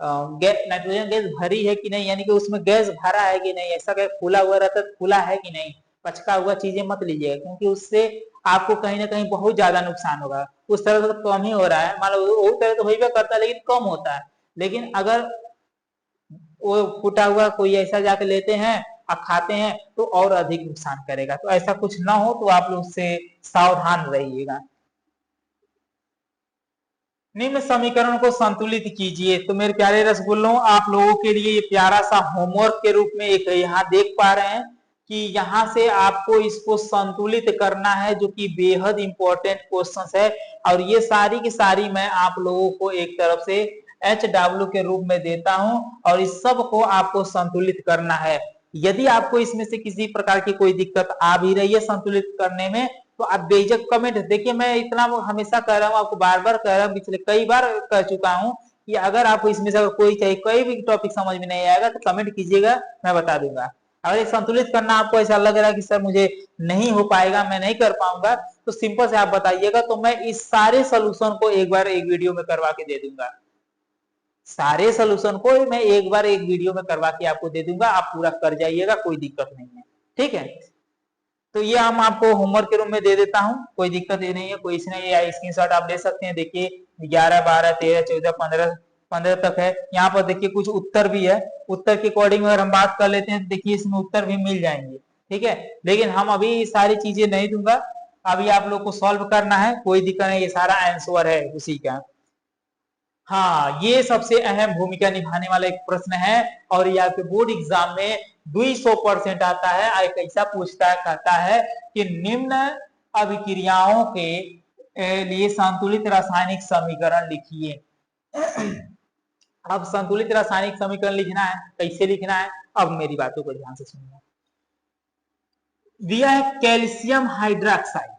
नाइट्रोजन गैस भरी है कि नहीं, यानी कि उसमें गैस भरा है कि नहीं, ऐसा खुला हुआ रहता है खुला है कि नहीं। पचका हुआ चीजें मत लीजिएगा, क्योंकि उससे आपको कहीं ना कहीं बहुत ज्यादा नुकसान होगा। उस तरह से तो कम ही हो रहा है, मान लो वो तरह तो हो भी करता है लेकिन कम होता है। लेकिन अगर वो फूटा हुआ कोई ऐसा जाके लेते हैं और खाते हैं तो और अधिक नुकसान करेगा। तो ऐसा कुछ ना हो तो आप लोग से सावधान रहिएगा। निम्न समीकरण को संतुलित कीजिए। तो मेरे प्यारे रसगुल्लों, आप लोगों के लिए ये प्यारा सा होमवर्क के रूप में एक यहाँ देख पा रहे हैं कि यहाँ से आपको इसको संतुलित करना है, जो कि बेहद इंपॉर्टेंट क्वेश्चंस है। और ये सारी की सारी मैं आप लोगों को एक तरफ से HW के रूप में देता हूं, और इस सब को आपको संतुलित करना है। यदि आपको इसमें से किसी प्रकार की कोई दिक्कत आ भी रही है संतुलित करने में, तो आप बेझक कमेंट, देखिए मैं इतना हमेशा कह रहा हूँ, आपको बार बार कह रहा हूँ, पिछले कई बार कह चुका हूँ कि अगर आपको इसमें से अगर कोई भी टॉपिक समझ में नहीं आएगा तो कमेंट कीजिएगा, मैं बता दूंगा। अगर ये संतुलित करना आपको ऐसा लग रहा है कि सर मुझे नहीं हो पाएगा, मैं नहीं कर पाऊंगा, तो सिंपल से आप बताइएगा, तो मैं इस सारे सोल्यूशन को एक बार एक वीडियो में करवा के दे दूंगा। सारे सोल्यूशन को मैं एक बार एक वीडियो में करवा के आपको दे दूंगा, आप पूरा कर जाइएगा, कोई दिक्कत नहीं है। ठीक है, तो ये हम आपको होमवर्क के रूप में दे देता हूं, कोई दिक्कत ये नहीं है, कोई इसमें या स्क्रीनशॉट आप ले सकते हैं। देखिए 11, 12, 13, 14, 15 तक है। यहाँ पर देखिए कुछ उत्तर भी है, उत्तर के अकॉर्डिंग अगर हम बात कर लेते हैं तो देखिए इसमें उत्तर भी मिल जाएंगे। ठीक है, लेकिन हम अभी सारी चीजें नहीं दूंगा, अभी आप लोग को सॉल्व करना है, कोई दिक्कत नहीं, ये सारा आंसर है उसी का। हाँ, ये सबसे अहम भूमिका निभाने वाला एक प्रश्न है और ये आपके बोर्ड एग्जाम में 200% आता है। एक ऐसा पूछता है, कहता है कि निम्न अभिक्रियाओं के लिए संतुलित रासायनिक समीकरण लिखिए। अब संतुलित रासायनिक समीकरण लिखना है, कैसे लिखना है, अब मेरी बातों को ध्यान से सुनिए। दिया है कैल्शियम हाइड्रोक्साइड,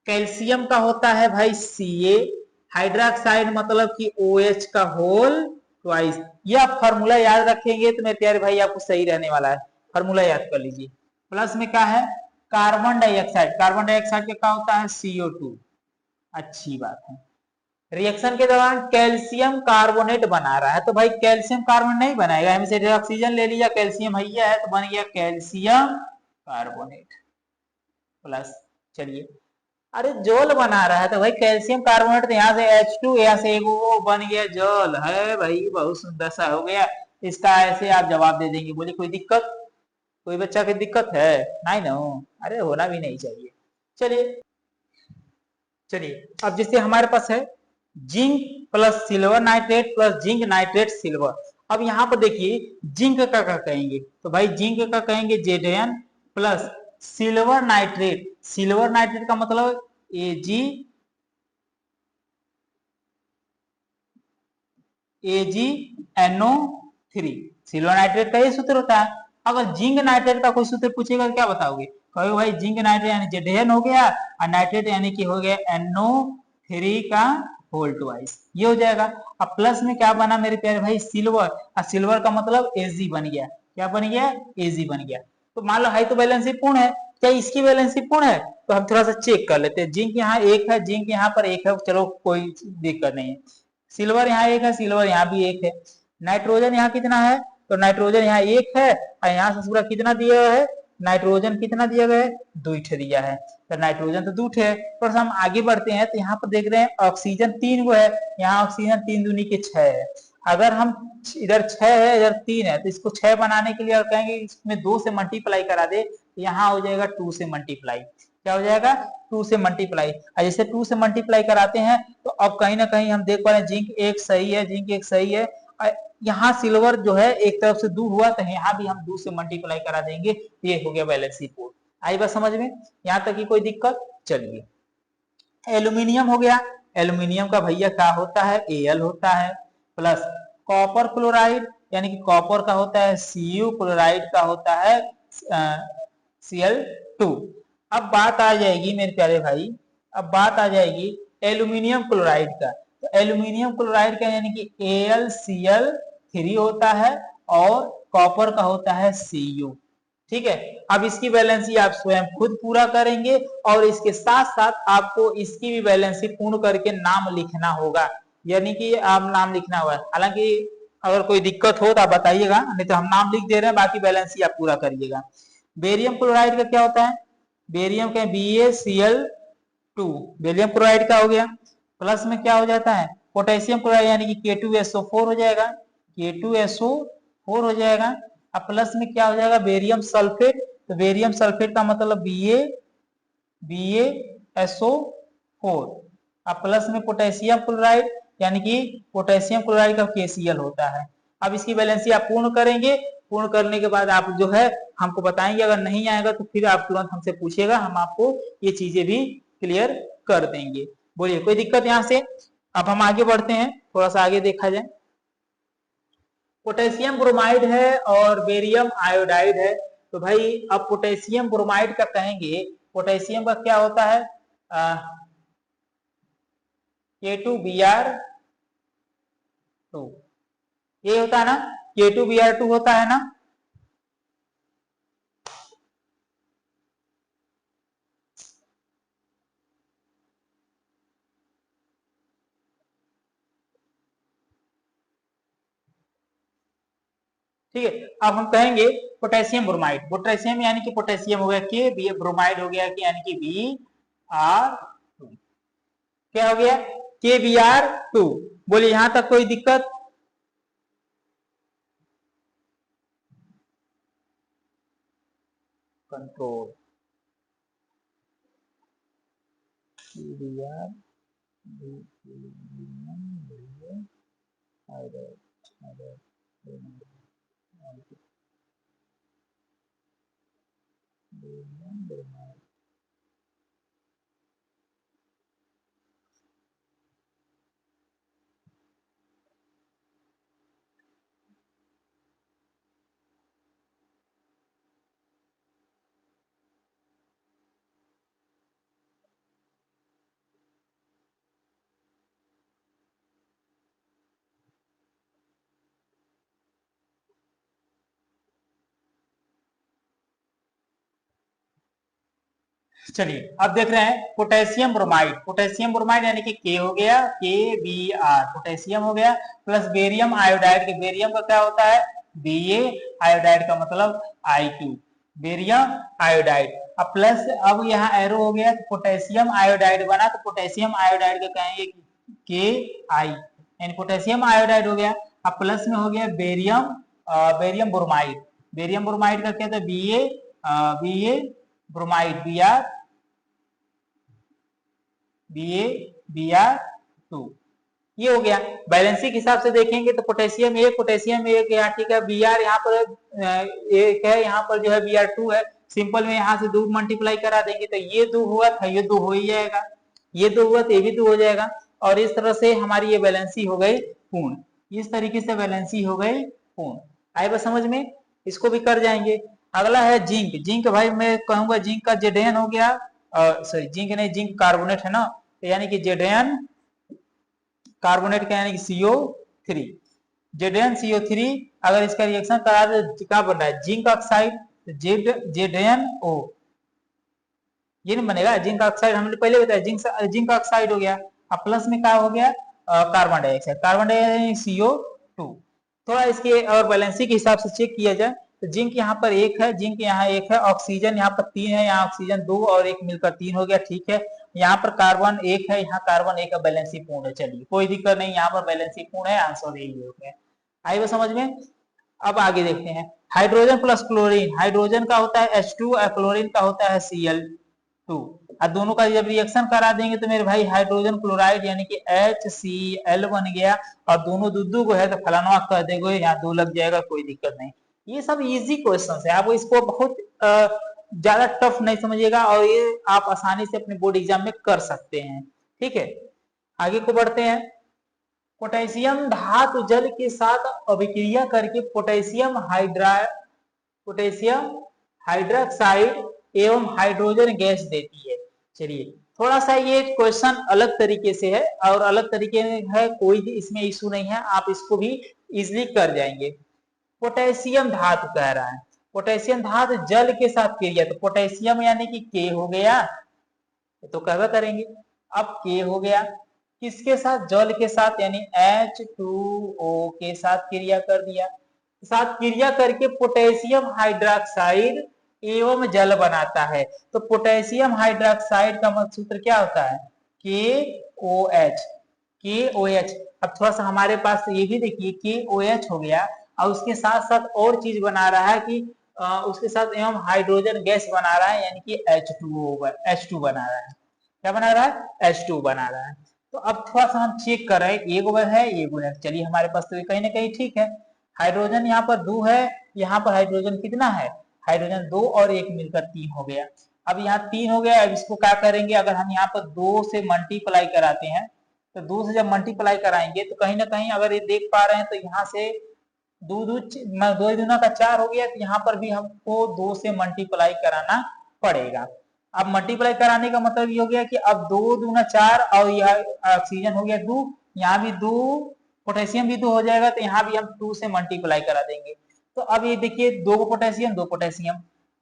कैल्शियम का होता है भाई Ca, हाइड्रोक्साइड मतलब कि OH का होल ट्वाइस। यह फॉर्मूला याद रखेंगे तो मेरे प्यारे भाई आपको सही रहने वाला है, फॉर्मूला याद कर लीजिए। प्लस में क्या है, कार्बन डाइऑक्साइड, कार्बन डाइऑक्साइड का क्या होता है CO2। अच्छी बात है। रिएक्शन के दौरान कैल्शियम कार्बोनेट बना रहा है, तो भाई कैल्शियम कार्बोनेट नहीं बनाएगा, हमें से ऑक्सीजन ले लिया, कैल्शियम हैया है तो बन गया कैल्शियम कार्बोनेट। प्लस चलिए, अरे जल बना रहा है तो भाई कैल्शियम कार्बोनेट, तो यहाँ से H2, यहाँ से वो बन गया जल है भाई, बहुत सुंदर सा हो गया। इसका ऐसे आप जवाब दे देंगे। बोलिए कोई दिक्कत, कोई बच्चा की दिक्कत है? नहीं ना, अरे होना भी नहीं चाहिए। चलिए चलिए, अब जैसे हमारे पास है zinc plus silver nitrate plus zinc nitrate silver. अब यहाँ पर देखिए जिंक का क्या कहेंगे, तो भाई जिंक का कहेंगे Zn plus silver nitrate, silver nitrate का मतलब AgNO3, सिल्वर नाइट्रेट का ये सूत्र होता है। अगर जिंक नाइट्रेट का कोई सूत्र पूछेगा तो क्या बताओगे, कहोगे भाई जिंक नाइट्रेट यानी Zn हो गया और नाइट्रेट यानी कि हो गया NO3 का होल ट्वाइस, ये हो जाएगा। अब प्लस में क्या बना मेरे प्यारे भाई, सिल्वर, और सिल्वर का मतलब Ag बन गया। क्या बन गया, Ag बन गया। तो मान लो हाई तो वैलेंसी पूर्ण है, क्या इसकी वैलेंसी पूर्ण है? तो हम थोड़ा सा चेक कर लेते हैं। जिंक यहाँ एक है, जिंक यहाँ पर एक है, चलो कोई दिक्कत नहीं है। सिल्वर यहाँ एक है, सिल्वर यहाँ भी एक है। नाइट्रोजन यहाँ कितना है, तो नाइट्रोजन यहाँ एक है और यहाँ से पूरा कितना दिया है, नाइट्रोजन कितना दिया गया है, 2 दिया है। तो नाइट्रोजन तो 2 है। पर हम आगे बढ़ते हैं तो यहाँ पर देख रहे हैं ऑक्सीजन 3 गो है, यहाँ ऑक्सीजन 3 दूनी के 6 है। अगर हम इधर 6 है इधर 3 है, तो इसको 6 बनाने के लिए और कहेंगे इसमें 2 से मल्टीप्लाई करा दे, तो यहाँ हो जाएगा 2 से मल्टीप्लाई। क्या हो जाएगा, 2 से मल्टीप्लाई। जैसे 2 से मल्टीप्लाई कराते हैं तो अब कहीं ना कहीं हम देख पा रहे हैं जिंक एक सही है, जिंक एक सही है। यहाँ सिल्वर जो है एक तरफ से 2 हुआ, तो यहाँ भी हम 2 से मल्टीप्लाई करा देंगे, ये हो गया वैलेंसी पोल। आई बात समझ में, यहाँ तक की कोई दिक्कत? चलिए, एल्यूमिनियम हो गया, एल्यूमिनियम का भैया क्या होता है, Al होता है। प्लस कॉपर क्लोराइड, यानी कि कॉपर का होता है Cu, क्लोराइड का होता है Cl2। अब बात आ जाएगी मेरे प्यारे भाई, अब बात आ जाएगी एल्यूमिनियम क्लोराइड का। तो एल्यूमिनियम क्लोराइड का यानी कि AlCl3 होता है और कॉपर का होता है Cu। ठीक है, अब इसकी वैलेंसी आप स्वयं खुद पूरा करेंगे और इसके साथ साथ आपको इसकी भी वैलेंसी पूर्ण करके नाम लिखना होगा, यानी कि आप नाम लिखना होगा। हालांकि अगर कोई दिक्कत हो तो आप बताइएगा, नहीं तो हम नाम लिख दे रहे हैं, बाकी बैलेंस ही आप पूरा करिएगा। बेरियम क्लोराइड का क्या होता है, बेरियम का BaCl2, बेरियम क्लोराइड का हो गया। प्लस में क्या हो जाता है, पोटेशियम क्लोराइड यानी कि K2SO4 हो जाएगा, K2SO4 हो जाएगा। अब प्लस में क्या हो जाएगा, बेरियम सल्फेट, तो बेरियम सल्फेट का मतलब BaSO4। अब प्लस में पोटेशियम क्लोराइड यानी कि पोटेशियम क्लोराइड का KCl होता है। अब इसकी वैलेंसी आप पूर्ण करेंगे, पूर्ण करने के बाद आप जो है हमको बताएंगे, अगर नहीं आएगा तो फिर आप तुरंत हमसे पूछिएगा, हम आपको ये चीजें भी क्लियर कर देंगे। बोलिए कोई दिक्कत यहाँ से? अब हम आगे बढ़ते हैं, थोड़ा सा आगे देखा जाए। पोटेशियम ब्रोमाइड है और बेरियम आयोडाइड है। तो भाई अब पोटेशियम ब्रोमाइड का कहेंगे, पोटेशियम का क्या होता है, K2Br2, ये होता है ना, K2Br2 होता है ना। ठीक है, अब हम कहेंगे पोटेशियम ब्रोमाइड, पोटेशियम यानी कि पोटेशियम हो गया के, बी ब्रोमाइड हो गया कि यानी कि Br2, क्या हो गया, KBr2। बोलिए यहां तक कोई दिक्कत? कंट्रोल, CDR चलिए अब देख रहे हैं पोटेशियम ब्रोमाइड। पोटेशियम ब्रोमाइड यानी कि के हो गया, KBr पोटेशियम हो गया, प्लस बेरियम आयोडाइड के, बेरियम का क्या होता है Ba, आयोडाइड का मतलब I2, बेरियम आयोडाइड। अब प्लस, अब यहाँ एरो हो गया, पोटेशियम आयोडाइड बना, तो पोटेशियम आयोडाइड का कहेंगे Ki, यानी पोटेशियम आयोडाइड हो गया। अब प्लस में हो गया barium, barium bromide, barium bromide का क्या था Ba ब्रोमाइड, Br2, ये हो गया। बैलेंसी के हिसाब से देखेंगे तो पोटेशियम एक यहाँ, ठीक है, Br यहाँ पर एक है, यहाँ पर जो है Br2 है, सिंपल में यहाँ से 2 मल्टीप्लाई करा देंगे तो ये 2 हुआ था, ये 2 हो ही जाएगा, ये 2 हुआ तो ये भी 2 हो जाएगा, और इस तरह से हमारी ये बैलेंसी हो गई पूर्ण। इस तरीके से बैलेंसी हो गई पूर्ण। आए बस समझ में, इसको भी कर जाएंगे। अगला है जिंक। जिंक भाई मैं कहूंगा जिंक का Zn हो गया, सॉरी जिंक नहीं, जिंक कार्बोनेट है ना, तो यानी कि Zn कार्बोनेट का यानी कि CO3, ZnCO3, अगर इसका रिएक्शन करा तो क्या बन रहा है जिंक ऑक्साइड, ZnO, ये नहीं बनेगा जिंक ऑक्साइड, हमने पहले बताया जिंक ऑक्साइड हो गया। अब प्लस में क्या हो गया carbon dioxide, carbon dioxide CO2। थोड़ा इसके और बैलेंसी के हिसाब से चेक किया जाए तो जिंक यहाँ पर 1 है, जिंक यहाँ 1 है, ऑक्सीजन यहाँ पर 3 है, यहाँ ऑक्सीजन 2 और 1 मिलकर 3 हो गया, ठीक है। यहाँ पर कार्बन 1 है, यहाँ कार्बन 1 का बैलेंसी पूर्ण है, चलिए कोई दिक्कत नहीं, यहाँ पर बैलेंसी पूर्ण है, आंसर यही हो गया। आई वो समझ में। अब आगे देखते हैं हाइड्रोजन प्लस क्लोरीन। हाइड्रोजन का होता है H2 और क्लोरीन का होता है Cl2, और दोनों का जब रिएक्शन करा देंगे तो मेरे भाई हाइड्रोजन क्लोराइड यानी कि HCl बन गया, और दोनों दूध को है तो फलाना कर देंगे, यहाँ 2 लग जाएगा, कोई दिक्कत नहीं। ये सब इजी क्वेश्चन है, आप इसको बहुत ज्यादा टफ नहीं समझिएगा, और ये आप आसानी से अपने बोर्ड एग्जाम में कर सकते हैं, ठीक है। आगे को बढ़ते हैं। पोटेशियम धातु जल के साथ अभिक्रिया करके पोटेशियम हाइड्रोक्साइड एवं हाइड्रोजन गैस देती है। चलिए थोड़ा सा ये क्वेश्चन अलग तरीके से है, और अलग तरीके में है, कोई भी इसमें इशू नहीं है, आप इसको भी इजिली कर जाएंगे। पोटेशियम धातु कह रहा है, पोटेशियम धातु जल के साथ क्रिया, तो पोटेशियम यानी कि के हो गया, तो कहवा करेंगे। अब के हो गया किसके साथ, जल के साथ, यानी H2O के साथ क्रिया कर दिया, साथ क्रिया करके पोटेशियम हाइड्रोक्साइड एवं जल बनाता है। तो पोटेशियम हाइड्रोक्साइड का सूत्र क्या होता है KOH। अब थोड़ा सा हमारे पास ये भी देखिए KOH हो गया, और उसके साथ साथ और चीज बना रहा है कि उसके साथ एवं हाइड्रोजन गैस बना रहा है, यानी कि H2 बना रहा है। क्या बना रहा है H2 बना रहा है। तो अब थोड़ा सा हम चेक कर रहे हैं, एगो है, चलिए हमारे पास तो कहीं ना कहीं ठीक है। हाइड्रोजन यहाँ पर 2 है, यहाँ पर हाइड्रोजन कितना है, हाइड्रोजन 2 और 1 मिलकर 3 हो गया। अब यहाँ 3 हो गया, अब इसको क्या करेंगे, अगर हम यहाँ पर 2 से मल्टीप्लाई कराते हैं, तो 2 से जब मल्टीप्लाई कराएंगे तो कहीं ना कहीं अगर ये देख पा रहे हैं तो यहाँ से 2 दूना का 4 हो गया, तो यहाँ पर भी हमको 2 से मल्टीप्लाई कराना पड़ेगा। अब मल्टीप्लाई कराने का मतलब ये हो गया कि अब 2 दूना 4, और यह ऑक्सीजन हो गया 2, यहाँ भी 2, पोटेशियम भी 2 हो जाएगा, तो यहाँ भी हम 2 से मल्टीप्लाई करा देंगे। तो अब ये देखिए 2 पोटेशियम 2 पोटेशियम,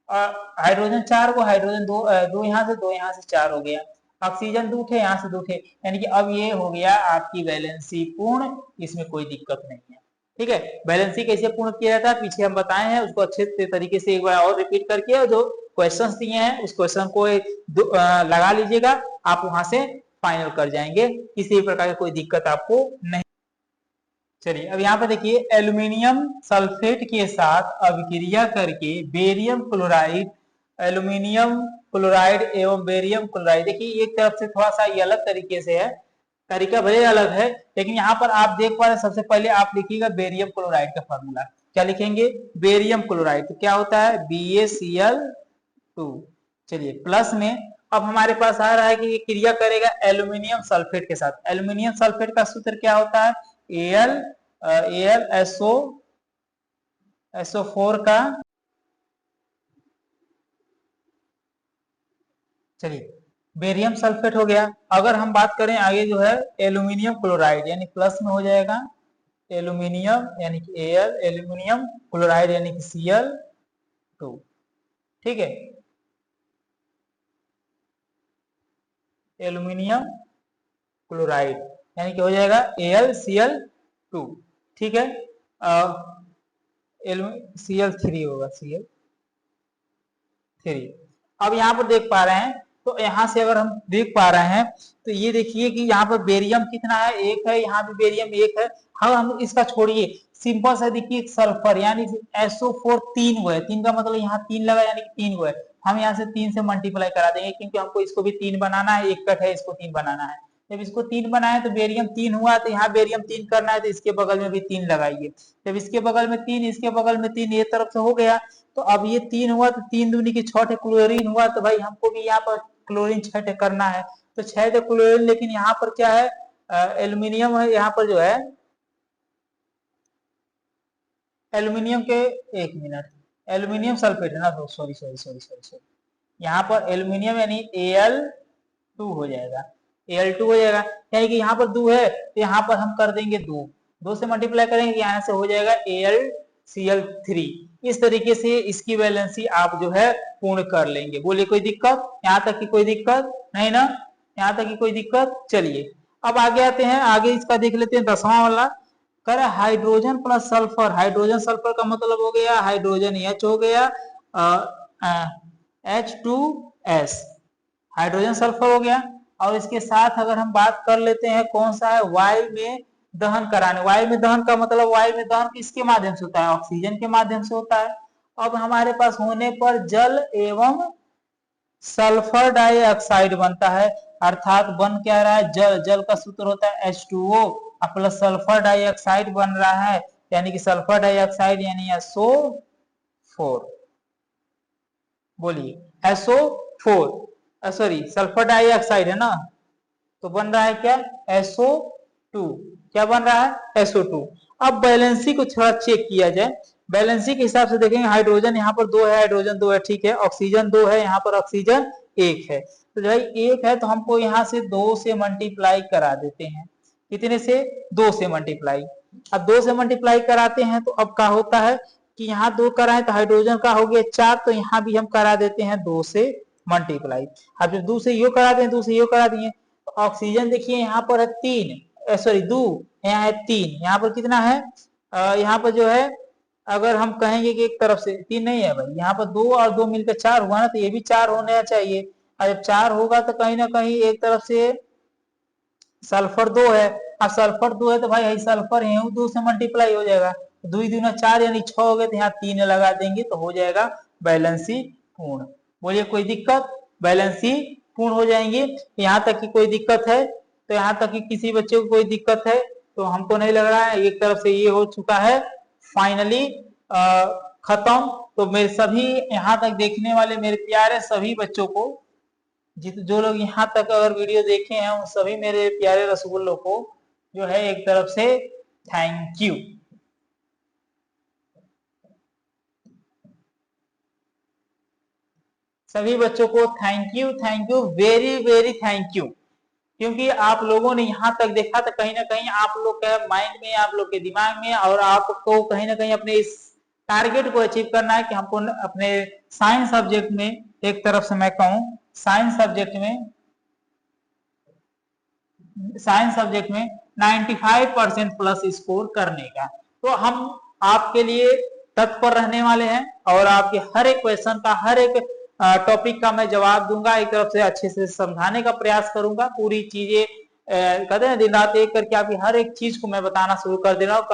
हाइड्रोजन 4 को, हाइड्रोजन 2 यहाँ से 2 यहाँ से 4 हो गया, ऑक्सीजन 2 थे यहाँ से 2 थे, यानी कि अब ये हो गया आपकी वैलेंसी पूर्ण, इसमें कोई दिक्कत नहीं है, ठीक है। बैलेंसी कैसे पूर्ण किया जाता है पीछे हम बताए हैं, उसको अच्छे तरीके से एक बार और रिपीट करके, और जो क्वेश्चंस दिए हैं उस क्वेश्चन को लगा लीजिएगा, आप वहां से फाइनल कर जाएंगे, किसी प्रकार की कोई दिक्कत आपको नहीं। चलिए अब यहाँ पे देखिए, एल्यूमिनियम सल्फेट के साथ अभिक्रिया करके बेरियम क्लोराइड एल्यूमिनियम क्लोराइड एवं बेरियम क्लोराइड। देखिए एक तरफ से थोड़ा सा ये अलग तरीके से है, तरीका भले अलग है, लेकिन यहाँ पर आप देख पा रहे हैं। सबसे पहले आप लिखिएगा बेरियम क्लोराइड का फॉर्मूला। क्या लिखेंगे? Barium chloride. तो क्या होता है? BaCl2। चलिए प्लस में अब हमारे पास आ रहा है कि ये क्रिया करेगा एल्यूमिनियम सल्फेट के साथ। एल्यूमिनियम सल्फेट का सूत्र क्या होता है? AlSO4 का, चलिए बेरियम सल्फेट हो गया। अगर हम बात करें आगे जो है एल्यूमिनियम क्लोराइड, यानी प्लस में हो जाएगा एल्यूमिनियम यानी कि Al, एल्यूमिनियम क्लोराइड यानी कि Cl2। ठीक है, एल्यूमिनियम क्लोराइड यानी कि हो जाएगा AlCl2। ठीक है, Cl3 होगा, Cl3। अब यहाँ पर देख पा रहे हैं, तो यहाँ से अगर हम देख पा रहे हैं तो ये देखिए कि यहाँ पर बेरियम कितना है? 1 है, यहाँ भी बेरियम 1 है। हम इसका छोड़िए, सिंपल सा देखिए सल्फर यानी SO4 3 हुआ है। 3 का मतलब यहाँ 3 लगा यानी कि 3 हुआ है। हम यहाँ से 3 से मल्टीप्लाई करा देंगे, क्योंकि हमको इसको भी 3 बनाना है, एक कट है इसको 3 बनाना है। जब इसको 3 बनाए तो बेरियम 3 हुआ, तो यहाँ बेरियम 3 करना है, तो इसके बगल में भी 3 लगाइए। जब इसके बगल में 3, इसके बगल में 3, ये तरफ से हो गया। तो अब ये 3 हुआ, तो 3 दूनी की 6 क्लोरीन हुआ। तो भाई हमको भी यहाँ पर क्लोरीन 6 करना है, तो 6 क्लोरीन। लेकिन यहाँ पर क्या है? एल्यूमिनियम है यहाँ पर जो है एल्यूमिनियम के, एक मिनट, एल्यूमिनियम सल्फेट है ना, तो sorry sorry sorry sorry sorry, यहाँ पर एल्यूमिनियम यानी Al2 हो जाएगा, Al2 हो जाएगा। यानी कि यहाँ पर 2 है, तो यहाँ पर हम कर देंगे 2 से मल्टीप्लाई करेंगे, यहाँ से हो जाएगा AlCl3। इस तरीके से इसकी वैलेंसी आप जो है पूर्ण कर लेंगे। बोलिए कोई दिक्कत? यहाँ तक की कोई दिक्कत नहीं ना? यहाँ तक की कोई दिक्कत? चलिए अब आगे आते हैं, आगे इसका देख लेते हैं 10वां वाला। कर hydrogen plus sulphur. Hydrogen sulphur का मतलब हो गया हाइड्रोजन H हो गया, H2S, हाइड्रोजन सल्फर हो गया। और इसके साथ अगर हम बात कर लेते हैं कौन सा है? वायु में दहन कराने। वायु में दहन का मतलब, वायु में दहन किसके माध्यम से होता है? ऑक्सीजन के माध्यम से होता है। अब हमारे पास होने पर जल एवं सल्फर डाइऑक्साइड बनता है, अर्थात बन क्या रहा है? जल। जल का सूत्र होता है H2O प्लस सल्फर डाइऑक्साइड बन रहा है, यानी कि सल्फर डाइऑक्साइड यानी SO4। बोलिए SO4, सॉरी सल्फर डाइऑक्साइड है ना, तो बन रहा है क्या? SO2। क्या बन रहा है? SO2। अब बैलेंसी को थोड़ा चेक किया जाए। बैलेंसी के हिसाब से देखेंगे, हाइड्रोजन यहाँ पर 2 है, हाइड्रोजन 2 है, ठीक है। ऑक्सीजन 2 है, यहाँ पर ऑक्सीजन 1 है। तो भाई 1 है, तो हमको यहाँ से 2 से मल्टीप्लाई करा देते हैं। कितने से? 2 से मल्टीप्लाई। अब 2 से मल्टीप्लाई कराते हैं तो अब क्या होता है कि यहाँ 2 कराए तो हाइड्रोजन का हो गया 4, तो यहाँ भी हम करा देते हैं 2 से मल्टीप्लाई। अब जब 2 से यो करा दें, 2 से यो करा दिए, तो ऑक्सीजन देखिए यहाँ पर है 3, सॉरी 2, यहाँ है 3, यहाँ पर कितना है? यहाँ पर जो है, अगर हम कहेंगे कि एक तरफ से 3 नहीं है भाई, यहाँ पर 2 और 2 मिलकर 4 हुआ ना, तो ये भी 4 होना चाहिए। और जब 4 होगा तो कहीं ना कहीं एक तरफ से सल्फर 2 है। अब सल्फर 2 है तो भाई सल्फर है 2 से मल्टीप्लाई हो जाएगा, 2 दूना 4 यानी 6 हो गए, तो यहाँ 3 लगा देंगे तो हो जाएगा बैलेंसी पूर्ण। बोलिए कोई दिक्कत? बैलेंसी पूर्ण हो जाएंगे। यहाँ तक की कोई दिक्कत है? तो यहाँ तक कि किसी बच्चे को कोई दिक्कत है तो हमको नहीं लग रहा है। एक तरफ से ये हो चुका है फाइनली खत्म। तो मेरे सभी यहाँ तक देखने वाले मेरे प्यारे सभी बच्चों को, जो लोग यहाँ तक अगर वीडियो देखे हैं, उन सभी मेरे प्यारे रसगुल्लों को जो है एक तरफ से थैंक यू। सभी बच्चों को thank you, very very thank you. क्योंकि आप लोगों ने यहाँ तक देखा तो कहीं ना कहीं आप लोग के माइंड में, आप लोग के दिमाग में, और आपको कहीं ना कहीं अपने इस टारगेट को अचीव करना है कि हमको अपने साइंस सब्जेक्ट में, एक तरफ से मैं कहूँ साइंस सब्जेक्ट में 95% प्लस स्कोर करने का। तो हम आपके लिए तत्पर रहने वाले हैं और आपके हर एक क्वेश्चन का, हर एक टॉपिक का मैं जवाब दूंगा, एक तरफ से अच्छे से समझाने का प्रयास करूंगा। पूरी चीजें कहते हैं दिन रात एक करके आपकी हर एक चीज को मैं बताना शुरू कर दे रहा हूँ।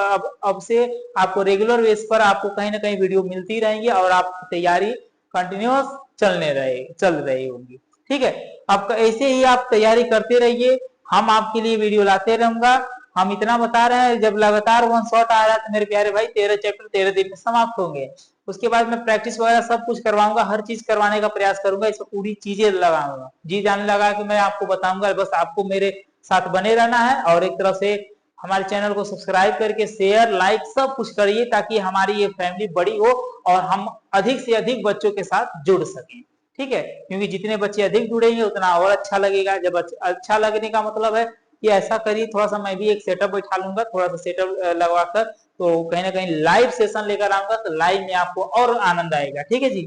अब से आपको रेगुलर बेस पर आपको कहीं ना कहीं वीडियो मिलती रहेंगी और आप तैयारी कंटिन्यूअस चल रही होंगी। ठीक है, आपका ऐसे ही आप तैयारी करते रहिए, हम आपके लिए वीडियो लाते रहूंगा। हम इतना बता रहे हैं, जब लगातार वन शॉट आ रहा है तो मेरे प्यारे भाई 13 चैप्टर 13 दिन में समाप्त होंगे। उसके बाद मैं प्रैक्टिस वगैरह सब कुछ करवाऊंगा, हर चीज करवाने का प्रयास करूंगा, इसमें पूरी चीजें लगाऊंगा, जी जान लगा के मैं आपको बताऊंगा। बस आपको मेरे साथ बने रहना है और एक तरफ से हमारे चैनल को सब्सक्राइब करके शेयर लाइक सब कुछ करिए, ताकि हमारी ये फैमिली बड़ी हो और हम अधिक से अधिक बच्चों के साथ जुड़ सकें। ठीक है, क्योंकि जितने बच्चे अधिक जुड़ेंगे उतना और अच्छा लगेगा। जब अच्छा लगने का मतलब है कि ऐसा करिए, थोड़ा सा मैं भी एक सेटअप बैठा लूंगा, थोड़ा सा सेटअप लगवा कर, तो कहीं ना कहीं लाइव सेशन लेकर आऊंगा, तो लाइव में आपको और आनंद आएगा। ठीक है जी,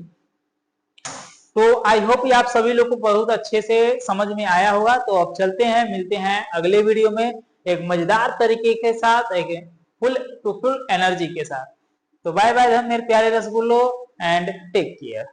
तो आई होप ये आप सभी लोग को बहुत अच्छे से समझ में आया होगा। तो अब चलते हैं, मिलते हैं अगले वीडियो में एक मजेदार तरीके के साथ, एक फुल टू फुल एनर्जी के साथ। तो बाय बाय मेरे प्यारे रसगुल्लो, एंड टेक केयर।